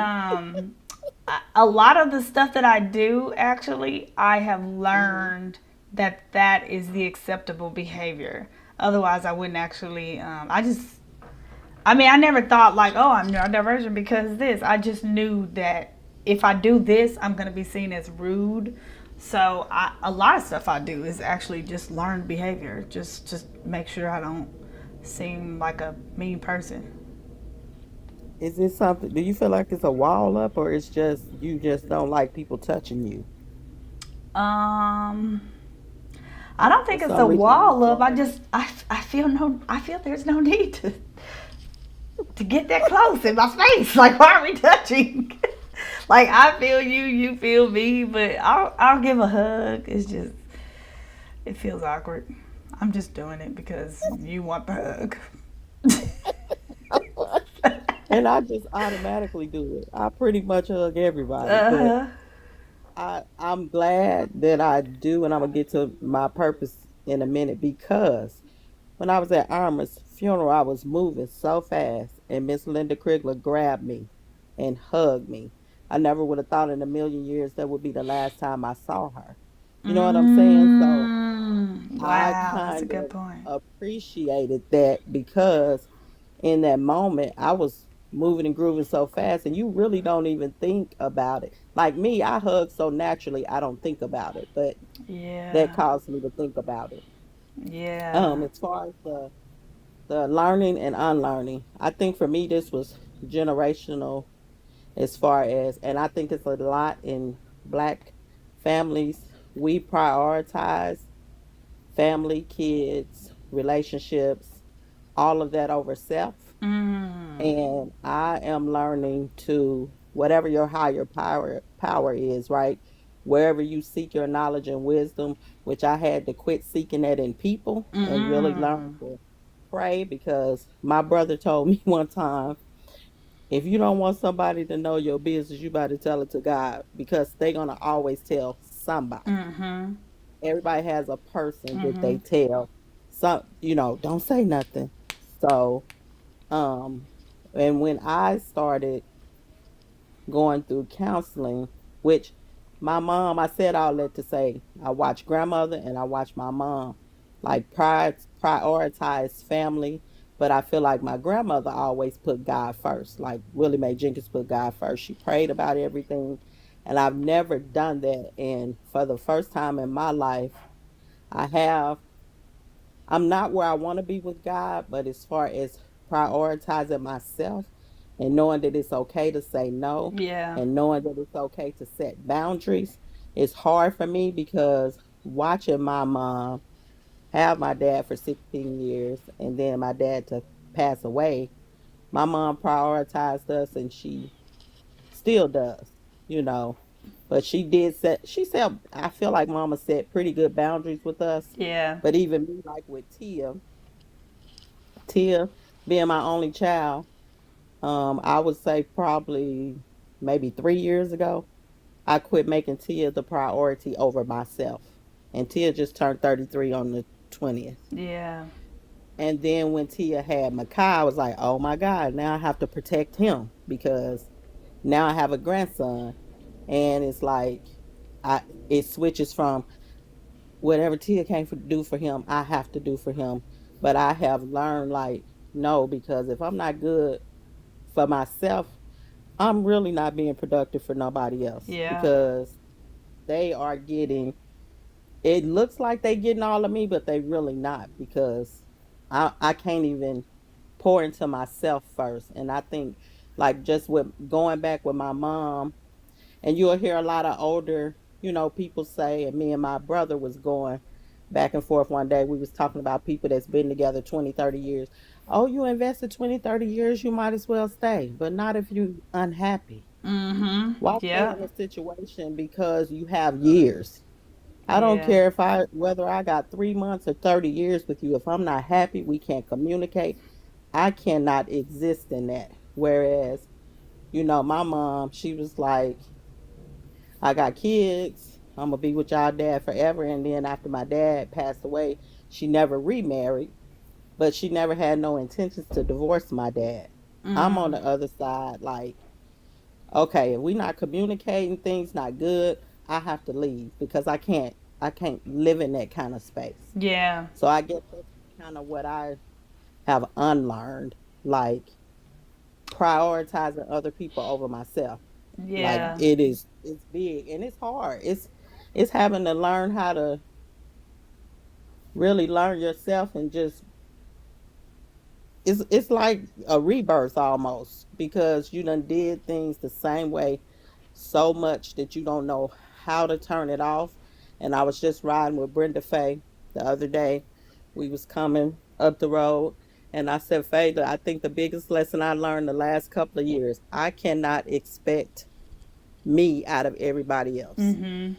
Speaker 3: a lot of the stuff that I do actually I have
Speaker 6: Hmm.
Speaker 3: learned that that is the acceptable behavior. Otherwise, I wouldn't actually. I mean, I never thought like, oh, I'm neurodivergent because of this. I just knew that if I do this, I'm gonna be seen as rude. So a lot of stuff I do is actually just learned behavior. Just make sure I don't seem like a mean person.
Speaker 6: Is it something? Do you feel like it's a wall up, or it's just you just don't like people touching you
Speaker 3: Um, I don't
Speaker 6: for
Speaker 3: think it's a
Speaker 6: some reason? You
Speaker 3: wall up.
Speaker 6: feel like
Speaker 3: I feel there's no need to get that close in my space. Like why are we touching? Like I feel you, you feel me, but I'll give a hug. It's just it feels awkward. I'm just doing it because you want the hug.
Speaker 6: and I just automatically do it. I pretty much hug everybody, but
Speaker 3: Uh-huh.
Speaker 6: I'm glad that I do, and I'm gonna get to my purpose in a minute because when I was at Irma's funeral, I was moving so fast, and Miss Linda Krigler grabbed me and hugged me. I never would have thought in a million years that would be the last time I saw her. You know what I'm saying? So I
Speaker 3: Wow, that's a
Speaker 6: kind
Speaker 3: good
Speaker 6: of
Speaker 3: point.
Speaker 6: appreciated that because in that moment I was moving and grooving so fast, and you really don't even think about it. Like me, I hug so naturally I don't think about it, but that
Speaker 3: Yeah.
Speaker 6: caused me to think about it.
Speaker 3: Yeah.
Speaker 6: As far as the learning and unlearning, I think for me this was generational as far as, and I think it's a lot in black families. We prioritize family, kids, relationships, all of that over self.
Speaker 3: Mm.
Speaker 6: And I am learning to whatever your higher power is, right? Wherever you seek your knowledge and wisdom, which I had to quit seeking that in people and really learn
Speaker 3: Mm.
Speaker 6: to pray because my brother told me one time, if you don't want somebody to know your business, you better tell it to God because they're gonna always tell somebody.
Speaker 3: Mm-hmm.
Speaker 6: Everybody has a person that
Speaker 3: Mm-hmm.
Speaker 6: they tell. Some, don't say nothing. So, um, and when I started going through counseling, which my mom, I said all that to say, I watched grandmother and I watched my mom, like prioritize family. But I feel like my grandmother always put God first. Like Willie Mae Jenkins put God first. She prayed about everything. And I've never done that. And for the first time in my life, I have I'm not where I want to be with God, but as far as prioritizing myself and knowing that it's okay to say no
Speaker 3: Yeah.
Speaker 6: and knowing that it's okay to set boundaries, it's hard for me because watching my mom have my dad for 16 years and then my dad to pass away, my mom prioritized us and she still does, you know. But she said, I feel like mama set pretty good boundaries with us.
Speaker 3: Yeah.
Speaker 6: But even me, like with Tia being my only child, I would say probably maybe 3 years ago, I quit making Tia the priority over myself. And Tia just turned 33 on the 20th.
Speaker 3: Yeah.
Speaker 6: And then when Tia had Makai, I was like, oh my God, now I have to protect him because now I have a grandson. And it's like, it switches from whatever Tia do for him, I have to do for him. But I have learned, like, no, because if I'm not good for myself, I'm really not being productive for nobody else
Speaker 3: Yeah.
Speaker 6: because they are getting, it looks like they getting all of me, but they really not because I can't even pour into myself first. And I think, like, just with going back with my mom, and you'll hear a lot of older, people say, and me and my brother was going back and forth one day. We was talking about people that's been together 20, 30 years. Oh, you invested 20, 30 years, you might as well stay, but not if you unhappy.
Speaker 3: Mm-hmm.
Speaker 6: Why stay
Speaker 3: Yeah.
Speaker 6: in a situation because you have years? I don't
Speaker 3: Yeah.
Speaker 6: care whether I got 3 months or 30 years with you. If I'm not happy, we can't communicate. I cannot exist in that. Whereas, my mom, she was like, I got kids. I'm gonna be with y'all dad forever. And then after my dad passed away, she never remarried. but she never had no intentions to divorce my dad. I'm on the other side, like, okay, if we not communicating, things not good, I have to leave because I can't live in that kind of space.
Speaker 3: Yeah.
Speaker 6: So I guess that's kind of what I have unlearned, like prioritizing other people over myself. Like
Speaker 3: Yeah.
Speaker 6: it's big and it's hard. It's having to learn how to really learn yourself and just it's like a rebirth almost because you done did things the same way so much that you don't know how to turn it off. And I was just riding with Brenda Faye the other day. We was coming up the road and I said, Faye, I think the biggest lesson I learned the last couple of years, I cannot expect me out of everybody else.
Speaker 3: Mhm.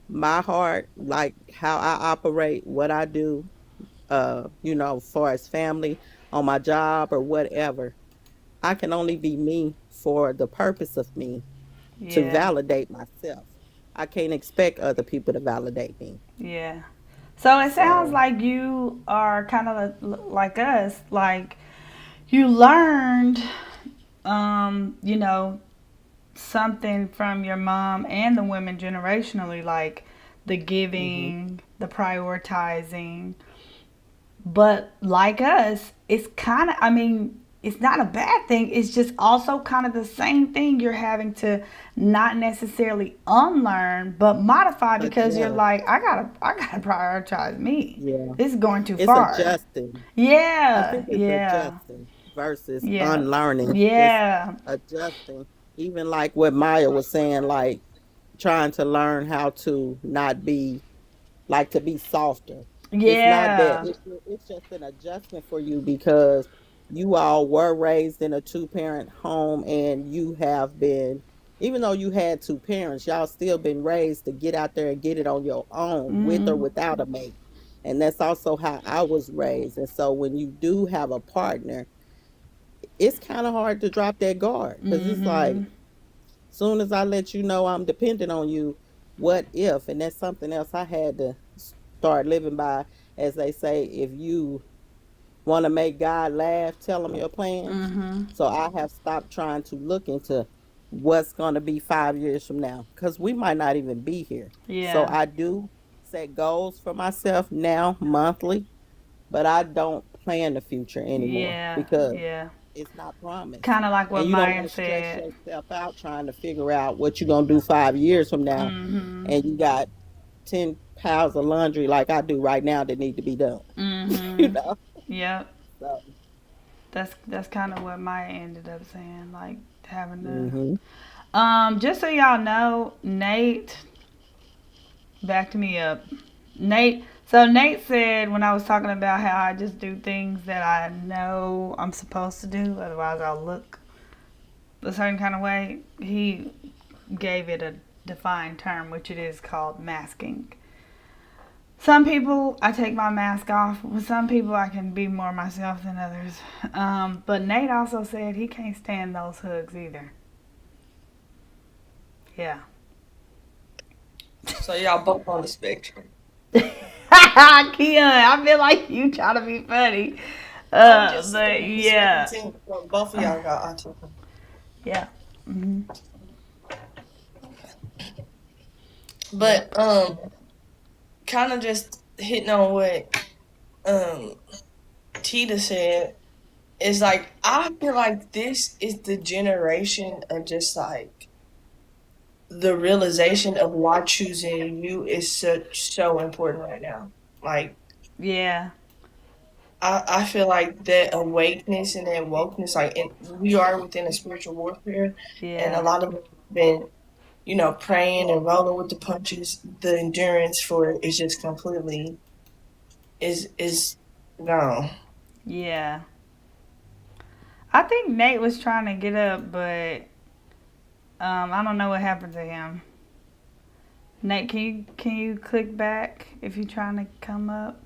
Speaker 6: My heart, like how I operate, what I do, far as family, on my job or whatever, I can only be me for the purpose of me to
Speaker 3: Yeah.
Speaker 6: validate myself. I can't expect other people to validate me.
Speaker 3: Yeah. So it sounds
Speaker 6: So,
Speaker 3: like you are kind of like us. Like you learned, you know, something from your mom and the women generationally, like the
Speaker 6: hmm
Speaker 3: giving, the prioritizing. But like us, it's kind of, I mean, it's not a bad thing. It's just also kind of the same thing you're having to not necessarily unlearn, but modify because you're
Speaker 6: adjust.
Speaker 3: like, I gotta prioritize me.
Speaker 6: Yeah.
Speaker 3: This is going too
Speaker 6: It's
Speaker 3: far.
Speaker 6: adjusting. I
Speaker 3: Yeah,
Speaker 6: think it's
Speaker 3: yeah,
Speaker 6: adjusting versus
Speaker 3: yeah,
Speaker 6: unlearning. It's
Speaker 3: yeah,
Speaker 6: adjusting. Even like what Maya was saying, like trying to learn how to not be like to be softer. It's not that.
Speaker 3: yeah.
Speaker 6: It's just an adjustment for you because you all were raised in a two-parent home and you have been, even though you had two parents, y'all still been raised to get out there and get it on your own with or
Speaker 3: Mm-hmm.
Speaker 6: without a mate. And that's also how I was raised. And so when you do have a partner, it's kind of hard to drop that guard because it's like
Speaker 3: Mm-hmm.
Speaker 6: soon as I let you know I'm dependent on you, what if? And that's something else I had to start living by. As they say, if you want to make God laugh, tell him your plans.
Speaker 3: Mm-hmm.
Speaker 6: So I have stopped trying to look into what's going to be 5 years from now because we might not even be here. So
Speaker 3: Yeah,
Speaker 6: I do set goals for myself now monthly, but I don't plan the future anymore
Speaker 3: yeah,
Speaker 6: because
Speaker 3: yeah.
Speaker 6: it's not promised.
Speaker 3: Kind of like
Speaker 6: And
Speaker 3: what
Speaker 6: you don't
Speaker 3: Maya
Speaker 6: want to stress
Speaker 3: said.
Speaker 6: yourself out trying to figure out what you're going to do 5 years from now.
Speaker 3: Mm-hmm.
Speaker 6: And you got 10 piles of laundry like I do right now that need to be done. you
Speaker 3: Mm-hmm.
Speaker 6: know?
Speaker 3: Yep.
Speaker 6: So,
Speaker 3: That's kind of what Maya ended up saying, like having to.
Speaker 6: hmm
Speaker 3: Just so y'all know, Nate backed me up. Nate said when I was talking about how I just do things that I know I'm supposed to do, otherwise I'll look a certain kind of way. He gave it a defined term, which it is called masking. Some people, I take my mask off. With some people, I can be more myself than others. But Nate also said he can't stand those hugs either. Yeah.
Speaker 1: So y'all both on the spectrum.
Speaker 3: Keon, I feel like you trying to be funny.
Speaker 1: I'm just
Speaker 3: But
Speaker 1: saying,
Speaker 3: yeah.
Speaker 1: discrepancy. Both of y'all got autism.
Speaker 3: Yeah. Hmm. Yeah.
Speaker 1: But kind of just hitting on what um Tita said is like I feel like this is the generation of just like the realization of why choosing you is so important right now. Like
Speaker 3: Yeah.
Speaker 1: I feel like that awakeness and that wokeness, like we are within a spiritual warfare, and a
Speaker 3: Yeah.
Speaker 1: lot of us have been, praying and rolling with the punches. The endurance for it is just completely is gone.
Speaker 3: Yeah. I think Nate was trying to get up, but I don't know what happened to him. Nate, can you click back if you're trying to come up?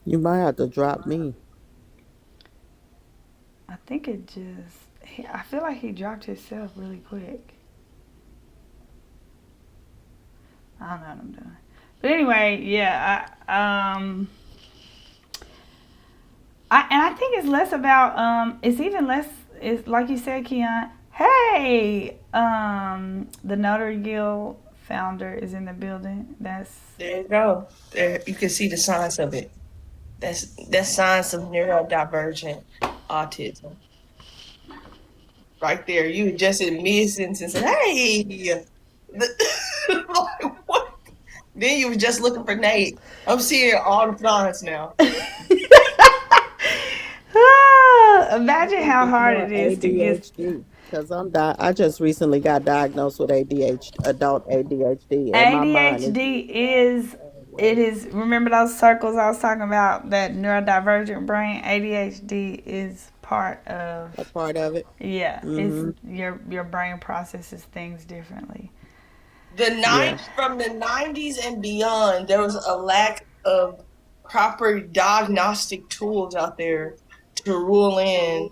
Speaker 6: you might have to drop me.
Speaker 3: I think it just. I feel like he dropped himself really quick. I don't know what I'm doing. But anyway, yeah. I think it's less about it's even less, it's like you said, Keon. Hey, the Notary Guild founder is in the building. That's
Speaker 1: There you go. There you can see the signs of it. That's signs of neurodivergent autism. Right there. You just in mid sentence and said, hey. Like, what? Then you were just looking for Nate. I'm seeing all the signs now.
Speaker 3: Imagine how hard it is to get
Speaker 6: ADHD. Because I just recently got diagnosed with ADHD, adult ADHD, and my mind is
Speaker 3: ADHD is, it is, remember those circles I was talking about, that neurodivergent brain? ADHD is part of,
Speaker 6: a part of it.
Speaker 3: yeah,
Speaker 6: Hmm.
Speaker 3: it's your brain processes things differently.
Speaker 6: Yeah.
Speaker 1: From the 90s and beyond, there was a lack of proper diagnostic tools out there to rule in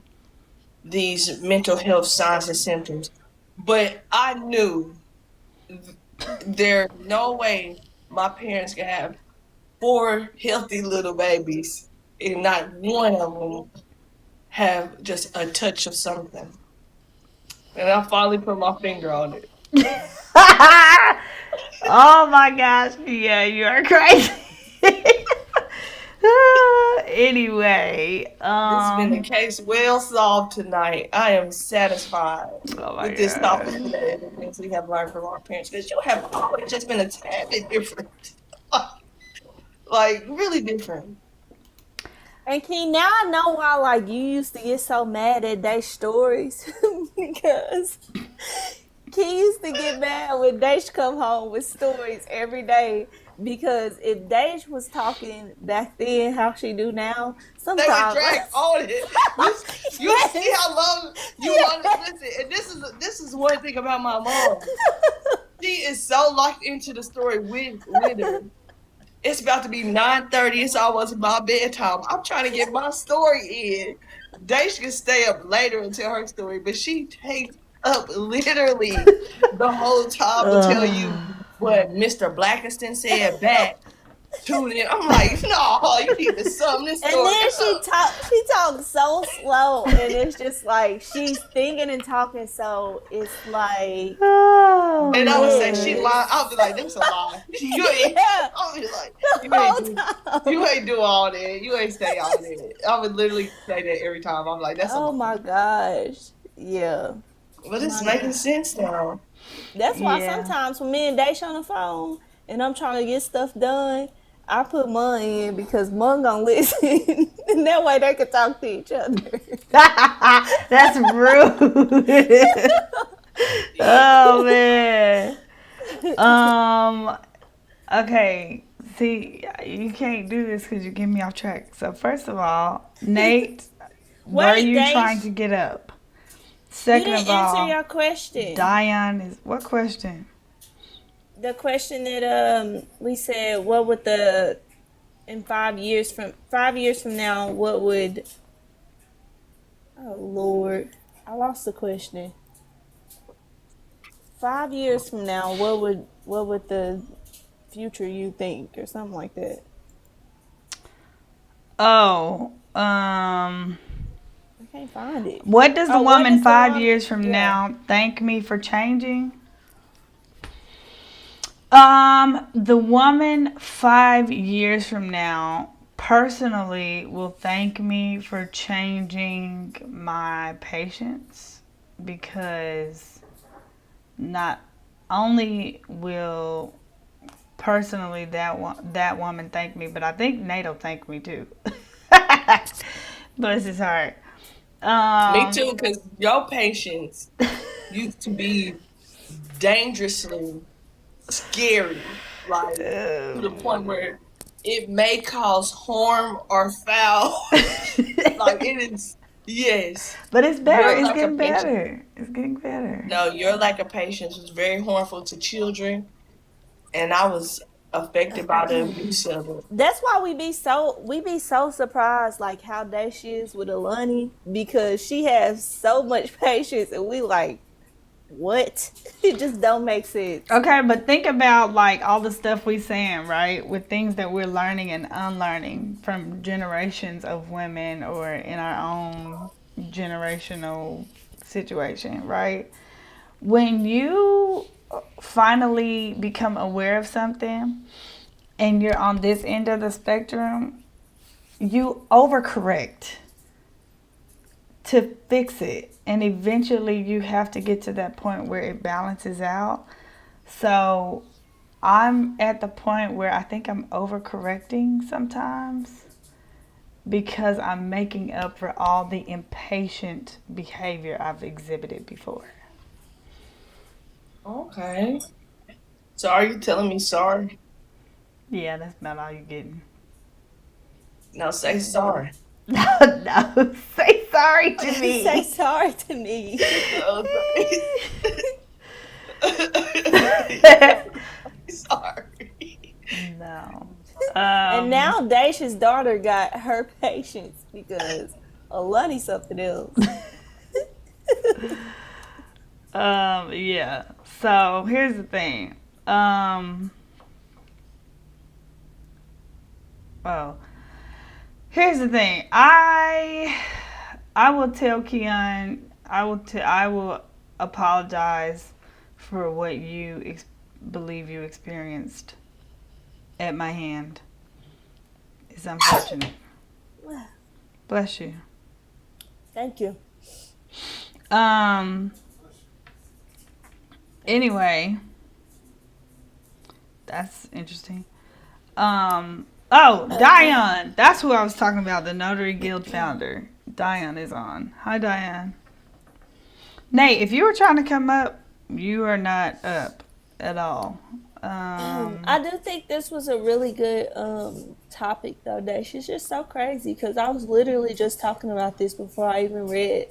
Speaker 1: these mental health signs and symptoms. But I knew there's no way my parents could have four healthy little babies and not one of them have just a touch of something. And I finally put my finger on it.
Speaker 3: Oh my gosh, yeah, you are crazy. Anyway,
Speaker 1: This has been a case well solved tonight. I am satisfied
Speaker 3: oh my
Speaker 1: with this topic
Speaker 3: gosh.
Speaker 1: today and the things we have learned from our parents because you have always just been a tad bit different. Like, really different.
Speaker 5: And Key, now I know why like you used to get so mad at Dash stories because Key used to get mad when Dash come home with stories every day because if Dash was talking back then how she do now,
Speaker 1: They would
Speaker 5: sometimes
Speaker 1: drag on it. You see how long you want to listen. And this is one thing about my mom. She is so locked into the story with her. It's about to be 9:30. It's almost my bedtime. I'm trying to get my story in. Daisha can stay up later and tell her story, but she takes up literally the whole time to tell you what Mr. Blackiston said back. Tune in. I'm like, no, you need to sum this
Speaker 5: And
Speaker 1: story
Speaker 5: then
Speaker 1: up.
Speaker 5: she talks so slow, and it's just like she's thinking and talking, so it's like
Speaker 3: Oh,
Speaker 1: And I would say
Speaker 5: yes.
Speaker 1: she lied. I'll be like, "Them's a lie." You ain't.
Speaker 5: Yeah.
Speaker 1: I'll be like,
Speaker 5: The whole time.
Speaker 1: you ain't do all that. You ain't say all that. I would literally say that every time. I'm like, that's a
Speaker 5: Oh
Speaker 1: lie.
Speaker 5: my gosh. Yeah.
Speaker 1: But it's making sense now.
Speaker 5: That's why
Speaker 3: Yeah.
Speaker 5: sometimes when me and Dash on the phone and I'm trying to get stuff done, I put Mun in because Mun gonna listen. And that way they can talk to each other.
Speaker 3: that's rude. Oh man. Okay. See, you can't do this because you get me off track. So first of all, Nate, were
Speaker 5: Wait,
Speaker 3: you
Speaker 5: Dash,
Speaker 3: trying to get up?
Speaker 5: you
Speaker 3: Second
Speaker 5: didn't
Speaker 3: of
Speaker 5: answer
Speaker 3: all,
Speaker 5: your question.
Speaker 3: Diane is what question?
Speaker 5: The question that we said, what would the in 5 years from now, what would oh Lord, I lost the question. 5 years from now, what would the future you think or something like that?
Speaker 3: Oh,
Speaker 5: I can't find it.
Speaker 3: what does the
Speaker 5: Oh, what
Speaker 3: woman
Speaker 5: does the
Speaker 3: 5 years from
Speaker 5: yeah.
Speaker 3: now thank me for changing? The woman 5 years from now personally will thank me for changing my patience, because not only will personally that woman thank me, but I think Nate will thank me too. Bless his heart.
Speaker 1: Me too, because your patience used to be dangerously scary, like to the point where it may cause harm or foul. Like it is. Yes.
Speaker 3: But it's better.
Speaker 1: Your
Speaker 3: It's
Speaker 1: lack
Speaker 3: getting
Speaker 1: of patience.
Speaker 3: better. It's getting better.
Speaker 1: No, your lack of patience was very harmful to children, and I was affected by the abuse of it.
Speaker 5: That's why we be so surprised like how Dash is with Alani because she has so much patience and we like what? It just don't make sense.
Speaker 3: Okay, but think about like all the stuff we saying, right? With things that we're learning and unlearning from generations of women or in our own generational situation, right? When you finally become aware of something and you're on this end of the spectrum, you overcorrect to fix it. And eventually you have to get to that point where it balances out. So I'm at the point where I think I'm overcorrecting sometimes because I'm making up for all the impatient behavior I've exhibited before.
Speaker 1: Okay. So are you telling me sorry?
Speaker 3: Yeah, that's about all you're getting.
Speaker 1: No, say sorry.
Speaker 3: No, say sorry to me.
Speaker 5: Say sorry to me.
Speaker 1: Sorry.
Speaker 3: No.
Speaker 5: And now Daisha's daughter got her patience because Alani something else.
Speaker 3: Yeah. So here's the thing. Here's the thing. I will tell Keon. I will apologize for what you believe you experienced at my hand. It's unfortunate. Bless you.
Speaker 5: Thank you.
Speaker 3: Anyway, that's interesting. Diane. That's who I was talking about, the Notary Guild founder. Diane is on. Hi, Diane. Nate, if you were trying to come up, you are not up at all.
Speaker 5: I do think this was a really good topic, though, Dash. It's just so crazy because I was literally just talking about this before I even read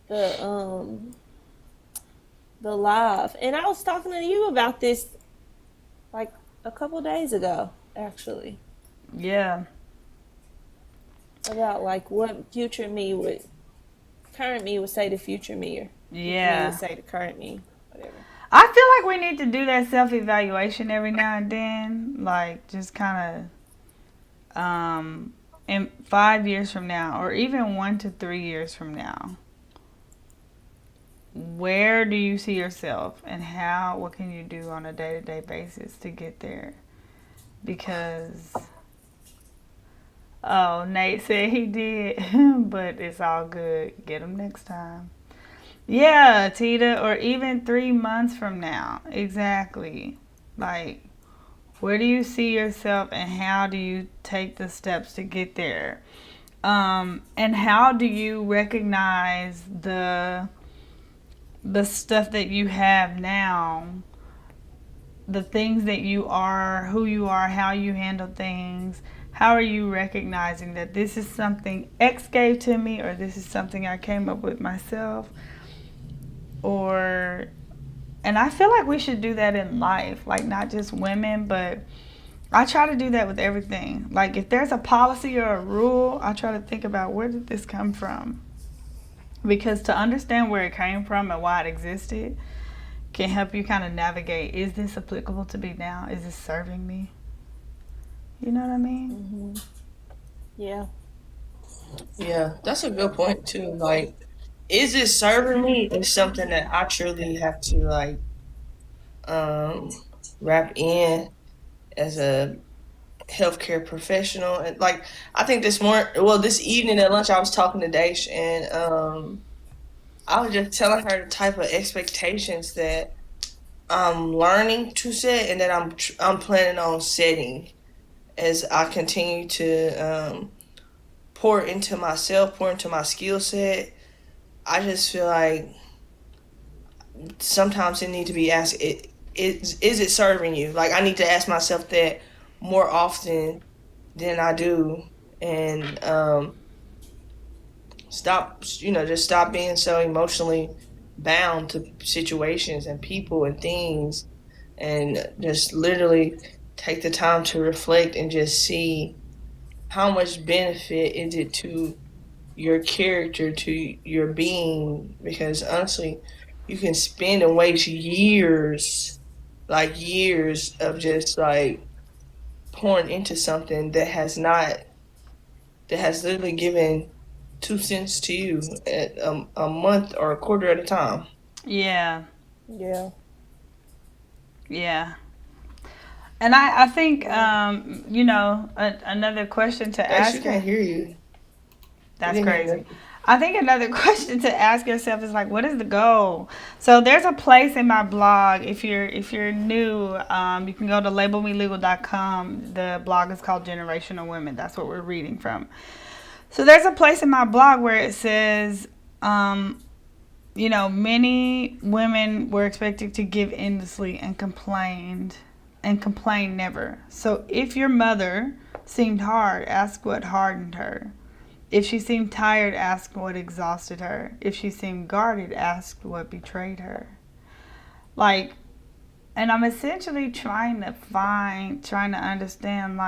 Speaker 5: the live, and I was talking to you about this like a couple days ago, actually.
Speaker 3: Yeah.
Speaker 5: About like what current me would say to future me, or
Speaker 3: Yeah.
Speaker 5: me would say to current me, whatever.
Speaker 3: I feel like we need to do that self-evaluation every now and then, like just kind of in 5 years from now, or even 1 to 3 years from now. Where do you see yourself, and what can you do on a day-to-day basis to get there? Because Nate said he did, but it's all good. Get him next time. Yeah, Tita, or even 3 months from now. Exactly. Like, where do you see yourself, and how do you take the steps to get there? And how do you recognize the stuff that you have now, the things that you are, who you are, how you handle things? How are you recognizing that this is something X gave to me, or this is something I came up with myself? And I feel like we should do that in life, like not just women, but I try to do that with everything. Like if there's a policy or a rule, I try to think about where did this come from? Because to understand where it came from and why it existed can help you kind of navigate, is this applicable to me now? Is this serving me? You know what I mean?
Speaker 5: Mm-hmm. Yeah.
Speaker 1: Yeah, that's a good point too. Like, is it serving me? Is something that I truly have to like wrap in as a healthcare professional. And like, I think this evening at lunch I was talking to Daesh, and I was just telling her the type of expectations that I'm learning to set and that I'm planning on setting as I continue to pour into myself, pour into my skill set. I just feel like sometimes it needs to be asked, is it serving you? Like, I need to ask myself that more often than I do, and just stop being so emotionally bound to situations and people and things, and just literally take the time to reflect and just see how much benefit is it to your character, to your being. Because honestly, you can spend and waste years, like years of just like pouring into something that has literally given 2 cents to you at a month or a quarter at a time.
Speaker 3: Yeah.
Speaker 5: Yeah.
Speaker 3: Yeah. And I think, another question to
Speaker 1: Guys,
Speaker 3: ask
Speaker 1: you can't hear you. We
Speaker 3: That's
Speaker 1: didn't hear
Speaker 3: crazy.
Speaker 1: nothing.
Speaker 3: I think another question to ask yourself is like, what is the goal? So there's a place in my blog. If you're new, you can go to labelmelegal.com. The blog is called Generational Women. That's what we're reading from. So there's a place in my blog where it says, many women were expected to give endlessly and complain never. So if your mother seemed hard, ask what hardened her. If she seemed tired, ask what exhausted her. If she seemed guarded, ask what betrayed her. And I'm essentially trying to understand,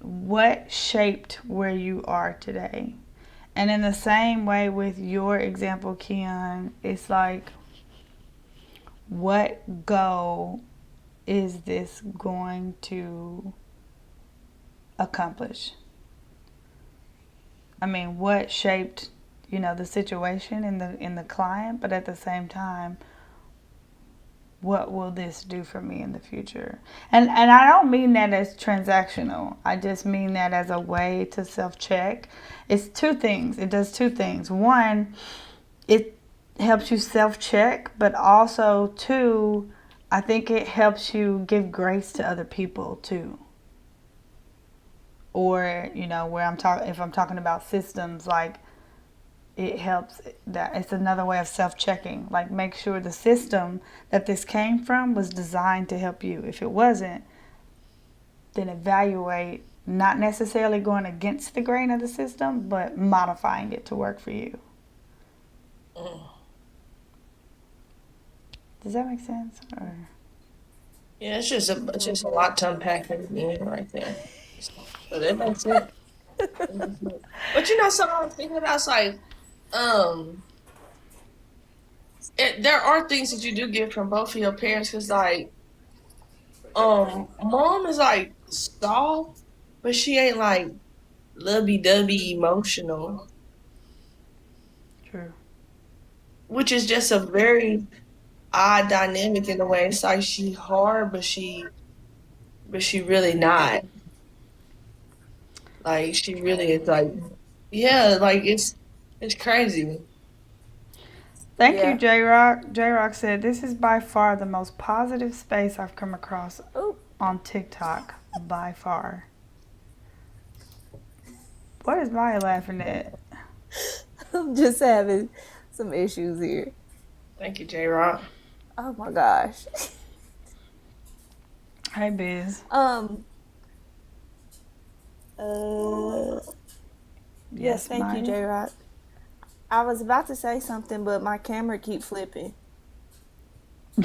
Speaker 3: what shaped where you are today. And in the same way with your example, Keon, it's like, what goal is this going to accomplish? I mean, what shaped, the situation in the client, but at the same time, what will this do for me in the future? And I don't mean that as transactional. I just mean that as a way to self-check. It's two things. It does two things. One, it helps you self-check, but also two, I think it helps you give grace to other people too. Or, where if I'm talking about systems, like, it helps that it's another way of self-checking. Like, make sure the system that this came from was designed to help you. If it wasn't, then evaluate, not necessarily going against the grain of the system, but modifying it to work for you. Does that make sense? Or...
Speaker 1: Yeah, it's just a lot to unpack in right there. So that makes sense. But something I was thinking about, it's like, there are things that you do get from both of your parents, because like, mom is like soft, but she ain't like lovey-dovey emotional,
Speaker 3: True.
Speaker 1: which is just a very odd dynamic in a way. It's like she hard, but she really not. Like, she really is like, yeah, like it's crazy.
Speaker 3: Thank
Speaker 5: Yeah.
Speaker 3: you, J-Rock. J-Rock said, this is by far the most positive space I've come across on TikTok. By far. What is Maya laughing at?
Speaker 5: I'm just having some issues here.
Speaker 1: Thank you, J-Rock.
Speaker 5: Oh my gosh.
Speaker 3: Hey, Biz.
Speaker 5: Yes, thank
Speaker 3: Maya?
Speaker 5: you, J-Rock. I was about to say something, but my camera keep flipping. I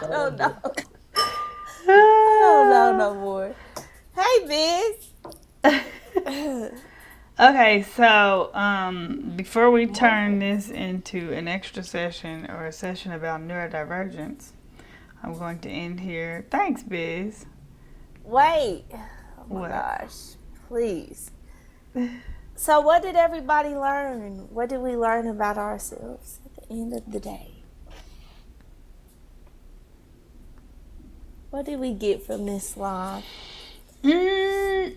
Speaker 5: don't know. I don't know no more. Hey, Biz.
Speaker 3: Okay, so before we turn this into an extra session or a session about neurodivergence, I'm going to end here. Thanks, Biz.
Speaker 5: Wait. Oh my
Speaker 3: What?
Speaker 5: gosh. Please. So what did everybody learn? What did we learn about ourselves at the end of the day? What did we get from this live?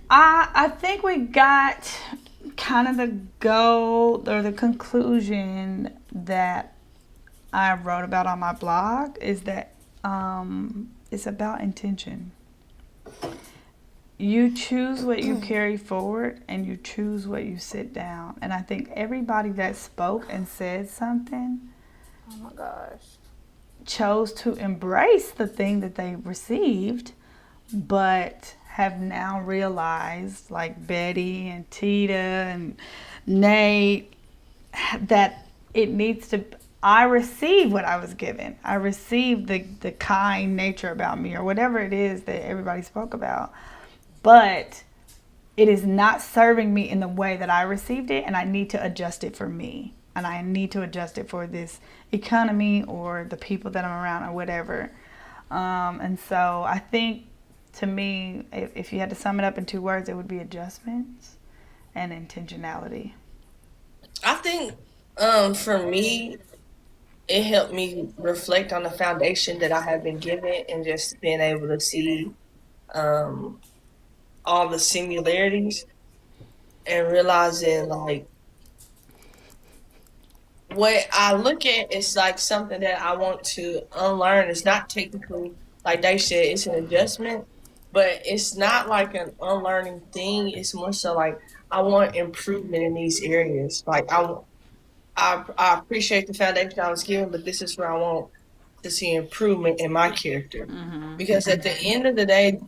Speaker 3: I think we got kind of the goal or the conclusion that I wrote about on my blog is that it's about intention. You choose what you carry forward and you choose what you sit down. And I think everybody that spoke and said something
Speaker 5: Oh my gosh.
Speaker 3: chose to embrace the thing that they received, but have now realized, like Betty and Tita and Nate, that it needs to. I received what I was given. I received the kind nature about me, or whatever it is that everybody spoke about. But it is not serving me in the way that I received it, and I need to adjust it for me. And I need to adjust it for this economy or the people that I'm around or whatever. And so I think, to me, if you had to sum it up in 2 words, it would be adjustments and intentionality.
Speaker 1: I think for me, it helped me reflect on the foundation that I have been given and just being able to see um, all the similarities and realizing like what I look at is like something that I want to unlearn. It's not technically, like they said, it's an adjustment, but it's not like an unlearning thing. It's more so like I want improvement in these areas. Like I appreciate the foundation I was given, but this is where I want to see improvement in my character. Because at the end of the day,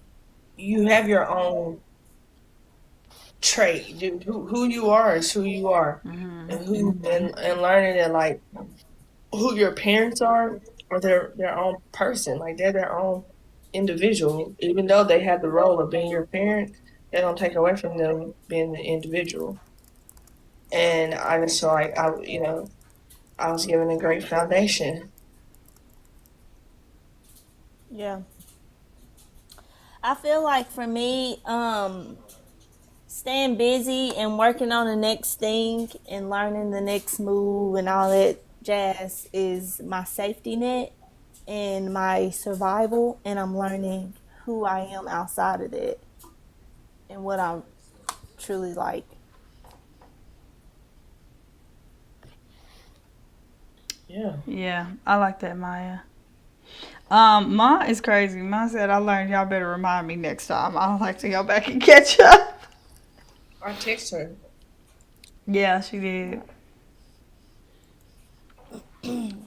Speaker 1: you have your own trait. Who you are is who you are, and learning that like who your parents are or their own person. Like they're their own individual. Even though they have the role of being your parent, they don't take away from them being an individual. And I just feel like I was given a great foundation.
Speaker 5: Yeah. I feel like for me, staying busy and working on the next thing and learning the next move and all that jazz is my safety net and my survival, and I'm learning who I am outside of that and what I truly like.
Speaker 1: Yeah.
Speaker 3: Yeah, I like that, Maya. Ma is crazy. Ma said, I learned y'all better remind me next time. I don't like to go back and catch up.
Speaker 1: I text her.
Speaker 3: Yeah, she did.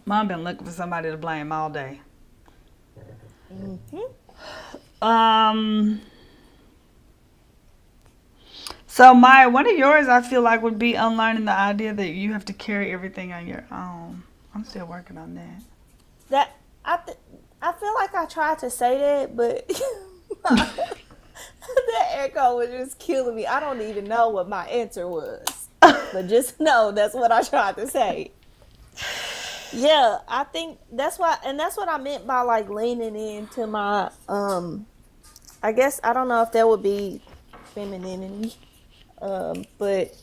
Speaker 3: Mom been looking for somebody to blame all day. Um. So Maya, one of yours I feel like would be unlearning the idea that you have to carry everything on your own. I'm still working on that.
Speaker 5: That I feel like I tried to say that, but that echo was just killing me. I don't even know what my answer was, but just know that's what I tried to say. Yeah, I think that's why, and that's what I meant by like leaning into my I guess I don't know if that would be femininity, but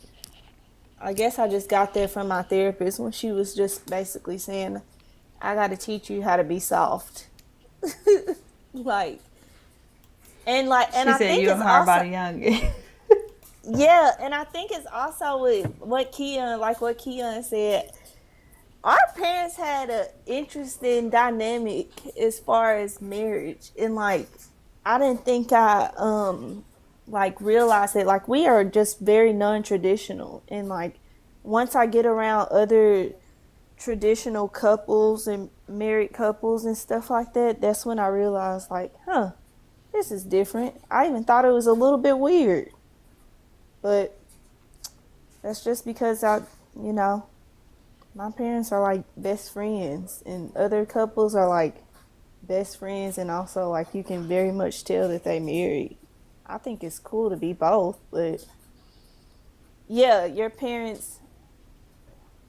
Speaker 5: I guess I just got there from my therapist when she was just basically saying, I got to teach you how to be soft. like, and
Speaker 3: She
Speaker 5: I
Speaker 3: said
Speaker 5: think
Speaker 3: you're a
Speaker 5: it's
Speaker 3: hard
Speaker 5: also,
Speaker 3: body youngin.
Speaker 5: yeah, and I think it's also with what Keon said. Our parents had a interesting dynamic as far as marriage, and like, I didn't think I like realized it. Like, we are just very non-traditional, and like, once I get around other traditional couples and married couples and stuff like that, that's when I realized, like, huh, this is different. I even thought it was a little bit weird, but that's just because you know, my parents are like best friends, and other couples are like best friends, and also like you can very much tell that they married. I think it's cool to be both, but yeah, your parents.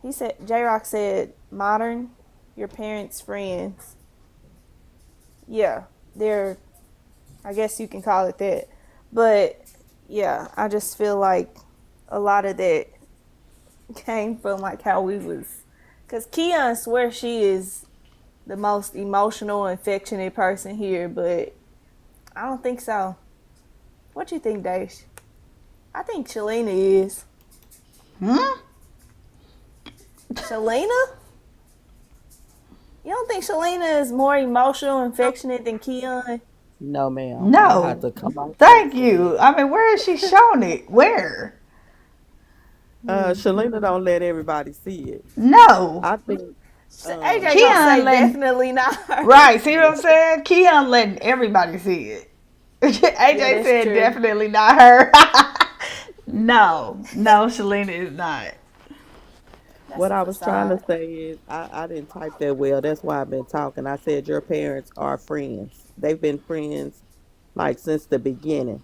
Speaker 5: He said, J Rock said, modern, your parents' friends. Yeah, they're, I guess you can call it that. But yeah, I just feel like a lot of that came from like how we was. Because Keon swears she is the most emotional and affectionate person here, but I don't think so. What you think, Dash? I think Shalina is. Shalina? You don't think Shalina is more emotional and affectionate than Keon?
Speaker 6: No, ma'am. I had
Speaker 3: No.
Speaker 6: to come out.
Speaker 3: Thank you. I mean, where has she shown it? Where?
Speaker 6: Shalina don't let everybody see it.
Speaker 3: No.
Speaker 6: I think
Speaker 5: AJ gonna
Speaker 3: Keon
Speaker 5: say
Speaker 3: letting,
Speaker 5: definitely not her.
Speaker 3: right, see what I'm saying? Keon letting everybody see it. AJ
Speaker 5: Yeah, that's
Speaker 3: said
Speaker 5: true.
Speaker 3: definitely not her. No, Shalina is not.
Speaker 5: That's
Speaker 6: what
Speaker 5: a
Speaker 6: I was trying to
Speaker 5: facade.
Speaker 6: say is I didn't type that well. That's why I've been talking. I said your parents are friends. They've been friends like since the beginning.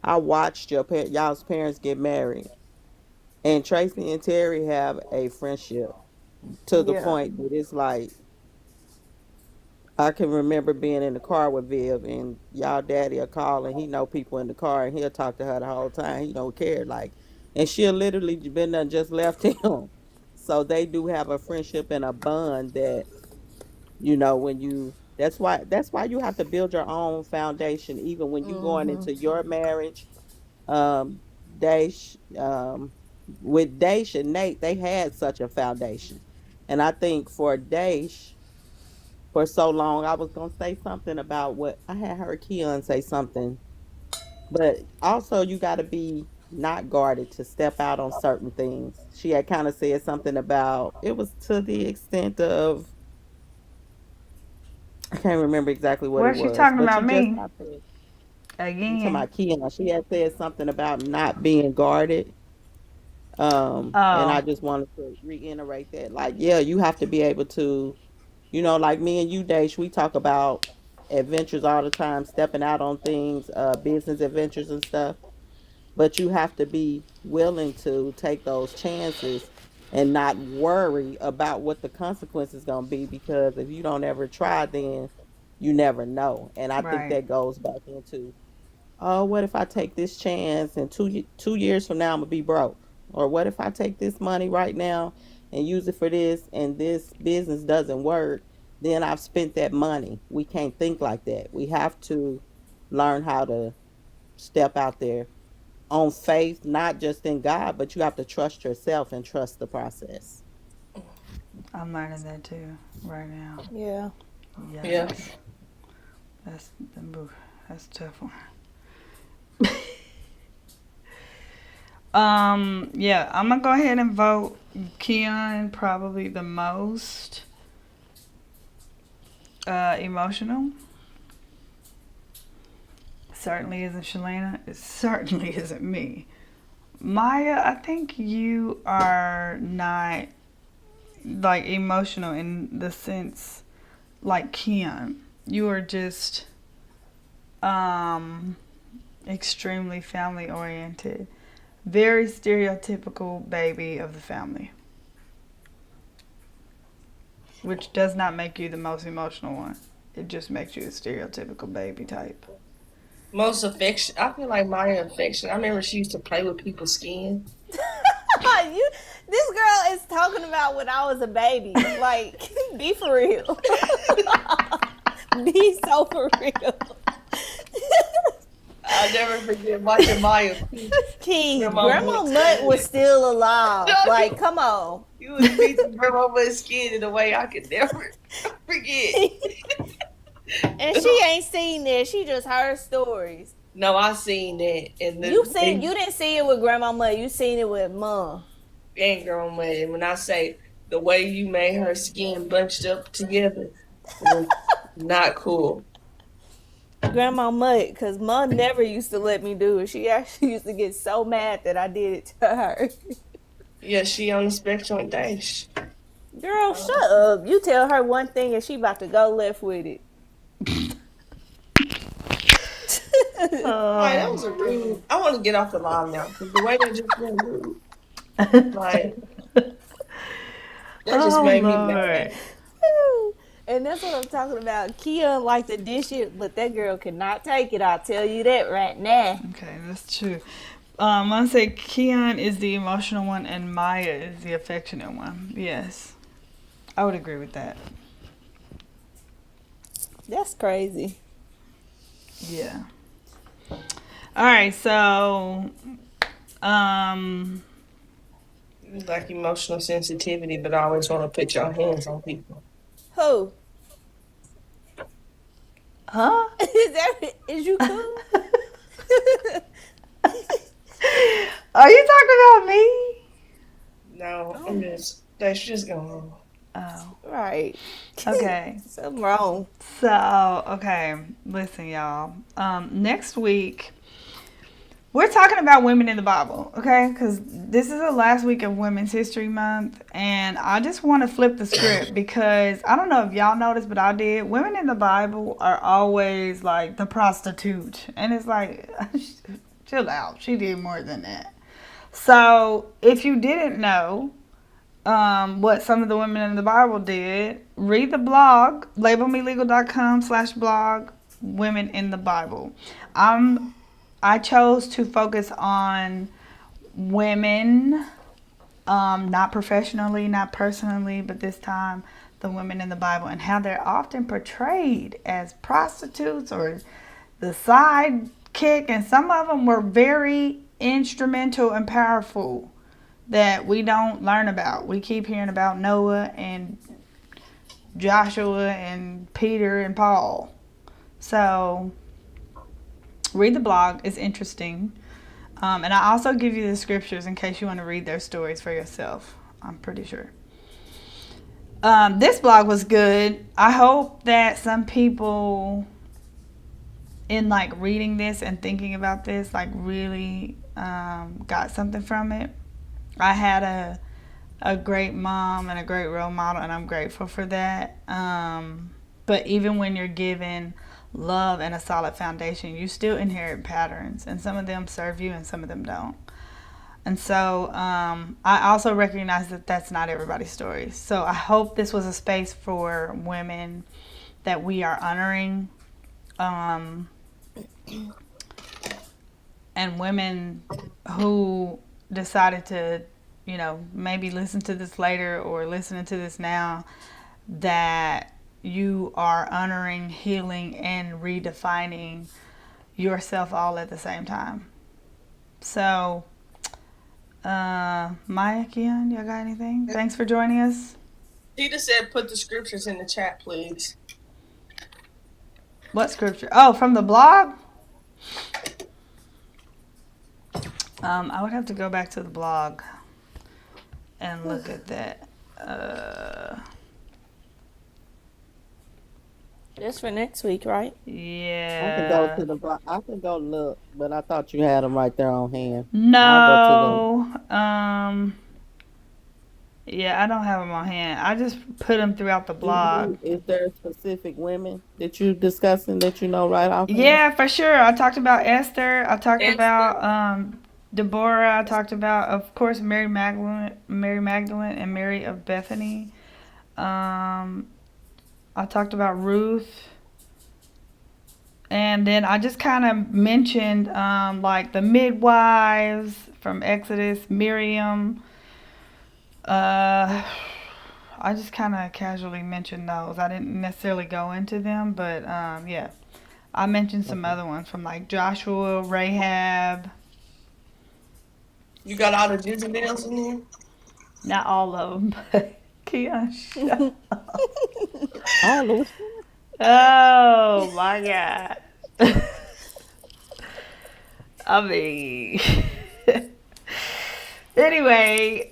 Speaker 6: I watched y'all's parents get married, and Tracy and Terry have a friendship to the
Speaker 5: Yeah.
Speaker 6: point that it's like I can remember being in the car with Viv, and y'all daddy will call, and he know people in the car, and he'll talk to her the whole time. He don't care, like, and she'll literally been done just left him. So they do have a friendship and a bond that when you that's why you have to build your own foundation, even when you going
Speaker 5: Mm-hmm.
Speaker 6: into your marriage. Um, Dash, with Dash and Nate, they had such a foundation, and I think for Dash for so long. I was gonna say something about what I had heard Keon say something, but also you got to be not guarded to step out on certain things. She had kind of said something about it was to the extent of I can't remember exactly what it
Speaker 3: Where's she
Speaker 6: was,
Speaker 3: talking
Speaker 6: but you
Speaker 3: about
Speaker 6: just
Speaker 3: me
Speaker 6: have to. You talking
Speaker 3: again?
Speaker 6: about Keon? She had said something about not being guarded. And I
Speaker 3: Oh,
Speaker 6: just wanted to reiterate that, like, yeah, you have to be able to. Like me and you, Dash, we talk about adventures all the time, stepping out on things, business adventures and stuff. But you have to be willing to take those chances and not worry about what the consequences going to be, because if you don't ever try, then you never know. And I think
Speaker 3: right.
Speaker 6: that goes back into, oh, what if I take this chance and 2 years from now I'm gonna be broke? Or what if I take this money right now and use it for this, and this business doesn't work? Then I've spent that money. We can't think like that. We have to learn how to step out there on faith, not just in God, but you have to trust yourself and trust the process.
Speaker 3: I'm learning that too right now.
Speaker 5: Yeah.
Speaker 1: Yeah.
Speaker 3: Yikes. That's that's a tough one. Yeah, I'm gonna go ahead and vote Keon probably the most emotional. Certainly isn't Shalana. It certainly isn't me. Maya, I think you are not like emotional in the sense like Keon. You are just um extremely family oriented. Very stereotypical baby of the family. Which does not make you the most emotional one. It just makes you a stereotypical baby type.
Speaker 1: Most affection. I feel like my affection. I remember she used to play with people's skin.
Speaker 5: you, this girl is talking about when I was a baby. Like, be for real. Be so for real.
Speaker 1: I'll never forget watching Maya.
Speaker 5: Keith,
Speaker 1: Grandma
Speaker 5: Grandma
Speaker 1: Mutt.
Speaker 5: Mutt was still alive. Like, come on.
Speaker 1: You was beating Grandma Mutt's skin in a way I could never forget.
Speaker 5: And she ain't seen that. She just heard stories.
Speaker 1: No, I seen that. And
Speaker 5: You didn't see it with Grandma Mutt. You seen it with Mom.
Speaker 1: and Grandma Mutt. And when I say the way you made her skin bunched up together was not cool.
Speaker 5: Grandma Mutt, because Mom never used to let me do it. She actually used to get so mad that I did it to her.
Speaker 1: Yeah, she on the spectrum Dash.
Speaker 5: Girl, shut up. You tell her one thing and she about to go left with it.
Speaker 1: Like, that was a rude. I want to get off the line now because the way that just went rude. Like, that just made me mad.
Speaker 5: And that's what I'm talking about. Kia like to dish it, but that girl cannot take it. I'll tell you that right now.
Speaker 3: Okay, that's true. I'm gonna say Keon is the emotional one and Maya is the affectionate one. Yes, I would agree with that.
Speaker 5: That's crazy.
Speaker 3: Yeah. All right, so
Speaker 1: Like emotional sensitivity, but I always want to put your hands on people.
Speaker 5: Who?
Speaker 3: huh?
Speaker 5: Is you cool?
Speaker 3: Are you talking about me?
Speaker 1: No, I'm just. That's just going.
Speaker 3: Oh,
Speaker 5: Right.
Speaker 3: okay.
Speaker 5: Something wrong.
Speaker 3: So, okay, listen, y'all. Next week, we're talking about women in the Bible, okay? Because this is the last week of Women's History Month, and I just want to flip the script because I don't know if y'all noticed, but I did. Women in the Bible are always like the prostitute, and it's like, Chill out. She did more than that. So, if you didn't know what some of the women in the Bible did, read the blog, labelmelegal.com/blog, Women in the Bible. I chose to focus on women, not professionally, not personally, but this time the women in the Bible and how they're often portrayed as prostitutes or the sidekick, and some of them were very instrumental and powerful that we don't learn about. We keep hearing about Noah and Joshua and Peter and Paul. So read the blog. It's interesting. And I also give you the scriptures in case you want to read their stories for yourself. I'm pretty sure. This blog was good. I hope that some people in like reading this and thinking about this like really got something from it. I had a great mom and a great role model, and I'm grateful for that. But even when you're given love and a solid foundation, you still inherit patterns, and some of them serve you and some of them don't. And so I also recognize that that's not everybody's story. So I hope this was a space for women that we are honoring, and women who decided to, you know, maybe listen to this later or listening to this now, that you are honoring, healing, and redefining yourself all at the same time. So, Maya, Keon, y'all got anything? Thanks for joining us.
Speaker 1: Tita said put the scriptures in the chat, please.
Speaker 3: What scripture? Oh, from the blog? I would have to go back to the blog and look at that.
Speaker 5: Just for next week, right?
Speaker 3: Yeah.
Speaker 6: I can go to the block. I can go look, but I thought you had them right there on hand.
Speaker 3: No. Yeah, I don't have them on hand. I just put them throughout the blog.
Speaker 6: Is there specific women that you're discussing that you know right off?
Speaker 3: Yeah, for sure. I talked about Esther. I talked about Deborah. I talked about, of course, Mary Magdalene, and Mary of Bethany. I talked about Ruth. And then I just kind of mentioned like the midwives from Exodus, Miriam. I just kind of casually mentioned those. I didn't necessarily go into them, but yeah. I mentioned some other ones from like Joshua, Rahab.
Speaker 1: You got all the Jezebels in there?
Speaker 3: Not all of them, but Keon, shut up. Oh my God. I mean, anyway,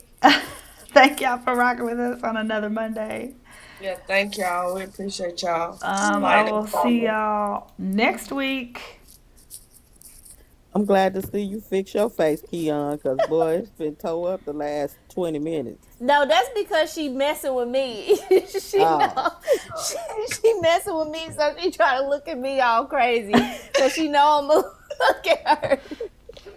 Speaker 3: thank y'all for rocking with us on another Monday.
Speaker 1: Yeah, thank y'all. We appreciate y'all.
Speaker 3: I will see y'all next week.
Speaker 6: I'm glad to see you fix your face, Keon, because boy, it's been tore up the last 20 minutes.
Speaker 5: No, that's because she messing with me. she messing with me, so she try to look at me all crazy. So she know I'm gonna look at her.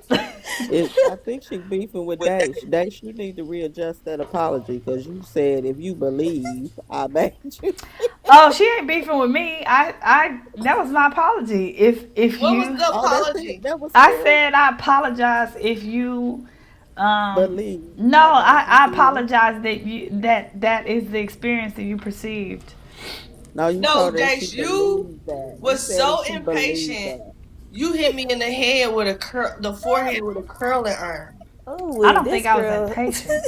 Speaker 6: I think she's beefing with Dash. Dash, you need to readjust that apology because you said if you believe, I made you.
Speaker 3: Oh, she ain't beefing with me. I that was my apology. If
Speaker 1: What
Speaker 3: you,
Speaker 1: was the apology?
Speaker 3: I said I apologize if you
Speaker 6: believe.
Speaker 3: No, I apologize that is the experience that you perceived.
Speaker 6: No,
Speaker 1: Dash, you was so impatient. You hit me in the head with the forehead with a curling iron.
Speaker 5: Oh,
Speaker 3: I don't think I was impatient.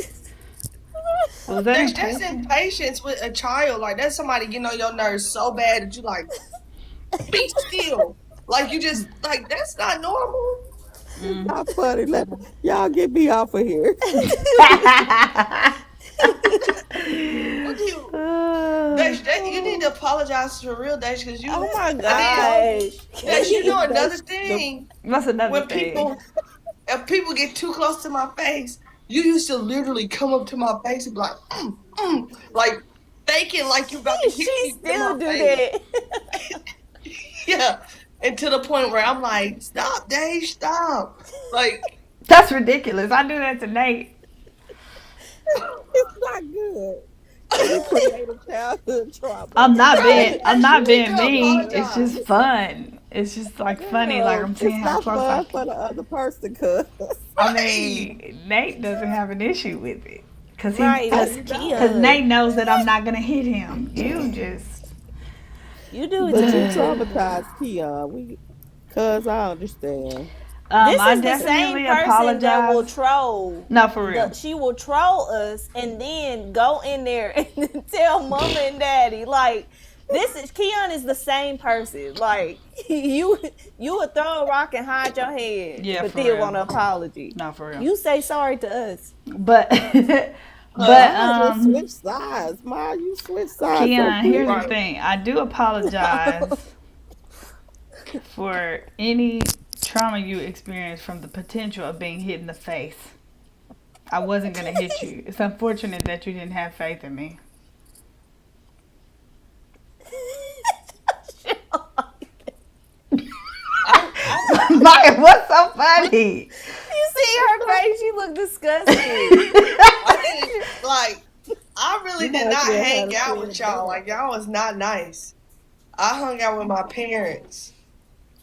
Speaker 3: Was that
Speaker 1: That's
Speaker 3: impatient?
Speaker 1: impatience with a child. Like, that's somebody getting on your nerves so bad that you like, be still. Like, you just, like, that's not normal.
Speaker 6: Not funny. Y'all get me off of here.
Speaker 1: Dash, you need to apologize for real, Dash, because you.
Speaker 5: Oh my gosh.
Speaker 1: Dash, you know another thing.
Speaker 3: What's another thing?
Speaker 1: If people get too close to my face, you used to literally come up to my face and be like, like faking like you about to hit me.
Speaker 5: She still do that.
Speaker 1: Yeah, And to the point where I'm like, stop, Dave, stop. Like,
Speaker 3: That's ridiculous. I do that to Nate.
Speaker 6: It's not good. You create a childhood trauma.
Speaker 3: I'm not
Speaker 1: Right,
Speaker 3: being
Speaker 1: you need to
Speaker 3: mean. It's
Speaker 1: apologize.
Speaker 3: just fun. It's just like funny. Like I'm seeing
Speaker 6: It's
Speaker 3: how
Speaker 6: not
Speaker 3: close I.
Speaker 6: fun for the other person, cuz.
Speaker 3: I mean, Nate doesn't have an issue with it because
Speaker 5: Right,
Speaker 3: because
Speaker 5: that's
Speaker 3: because
Speaker 5: Keon.
Speaker 3: Nate knows that I'm not gonna hit him. You just
Speaker 5: You do it
Speaker 6: But you
Speaker 5: too.
Speaker 6: traumatized Keon. Cuz I understand.
Speaker 5: This
Speaker 3: I
Speaker 5: is the
Speaker 3: definitely
Speaker 5: same person that will
Speaker 3: apologize.
Speaker 5: troll.
Speaker 3: No, for real.
Speaker 5: She will troll us and then go in there and tell mama and daddy like Keon is the same person. Like you would throw a rock and hide your head,
Speaker 3: Yeah,
Speaker 5: but
Speaker 3: for
Speaker 5: then
Speaker 3: real.
Speaker 5: want an apology.
Speaker 3: No, for real.
Speaker 5: You say sorry to us.
Speaker 3: But
Speaker 6: Ma just switch sides. Ma, you switch sides.
Speaker 3: Keon,
Speaker 6: so
Speaker 3: here's the
Speaker 1: Right.
Speaker 3: thing. I do apologize for any trauma you experienced from the potential of being hit in the face. I wasn't gonna hit you. It's unfortunate that you didn't have faith in me. Maya, what's so funny?
Speaker 5: You see her face, she look disgusted.
Speaker 1: I didn't, like, I really
Speaker 6: You
Speaker 1: did
Speaker 6: might
Speaker 1: not
Speaker 6: as well
Speaker 1: hang
Speaker 6: have
Speaker 1: out
Speaker 6: said
Speaker 1: with y'all.
Speaker 6: that.
Speaker 1: Like, y'all was not nice. I hung out with my parents.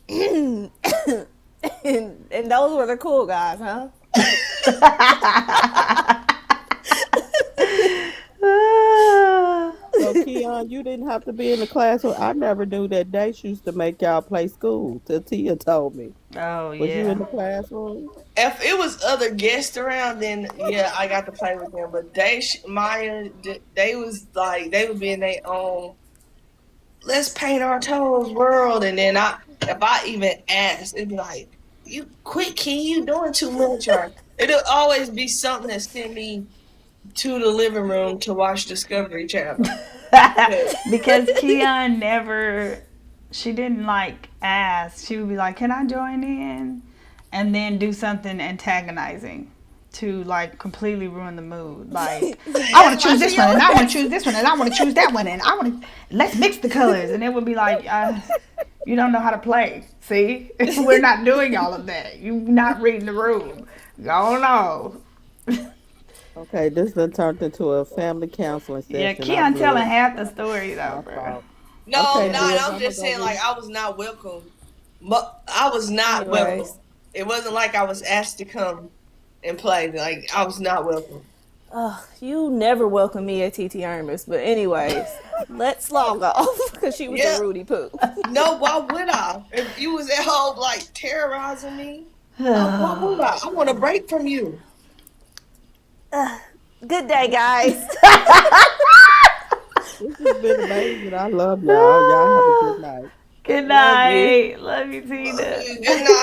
Speaker 5: and those were the cool guys, huh?
Speaker 6: So Keon, you didn't have to be in the classroom. I never knew that Dace used to make y'all play school till Tia told me.
Speaker 3: Oh
Speaker 6: Was you
Speaker 3: yeah.
Speaker 6: in the classroom?
Speaker 1: If it was other guests around, then yeah, I got to play with them. But Maya, they was like, they would be in their own, let's paint our toes world. And then if I even asked, it'd be like, you quit, Key, you doing too much. Or it'll always be something that send me to the living room to watch Discovery Channel.
Speaker 3: Because Keon never, she didn't like ask. She would be like, "Can I join in?" And then do something antagonizing to like completely ruin the mood. Like, I want to choose this one, and I want to choose this one, and I want to choose that one, and I want to let's mix the colors. And it would be like, you don't know how to play. See, we're not doing all of that. You're not reading the room. Go no.
Speaker 6: Okay, this done turned into a family counseling session.
Speaker 3: Yeah, Keon telling half the story though, bro.
Speaker 1: No,
Speaker 6: Okay,
Speaker 1: no,
Speaker 6: Liz,
Speaker 1: I'm
Speaker 6: I'ma
Speaker 1: just
Speaker 6: go
Speaker 1: saying,
Speaker 6: with-
Speaker 1: like, I was not welcome. But I was not
Speaker 5: Anyways.
Speaker 1: welcome. It wasn't like I was asked to come and play. Like, I was not welcome.
Speaker 5: You never welcome me at TT Irmus, but anyways, let's log off because she was
Speaker 1: Yeah.
Speaker 5: a Rudy Poo.
Speaker 1: No, why would I? If you was at home, like, terrorizing me, why would I? I want a break from you.
Speaker 5: Good day, guys.
Speaker 6: This has been amazing. I love y'all. Y'all have a good night.
Speaker 3: Good night. Love you, Tina.
Speaker 1: Good night.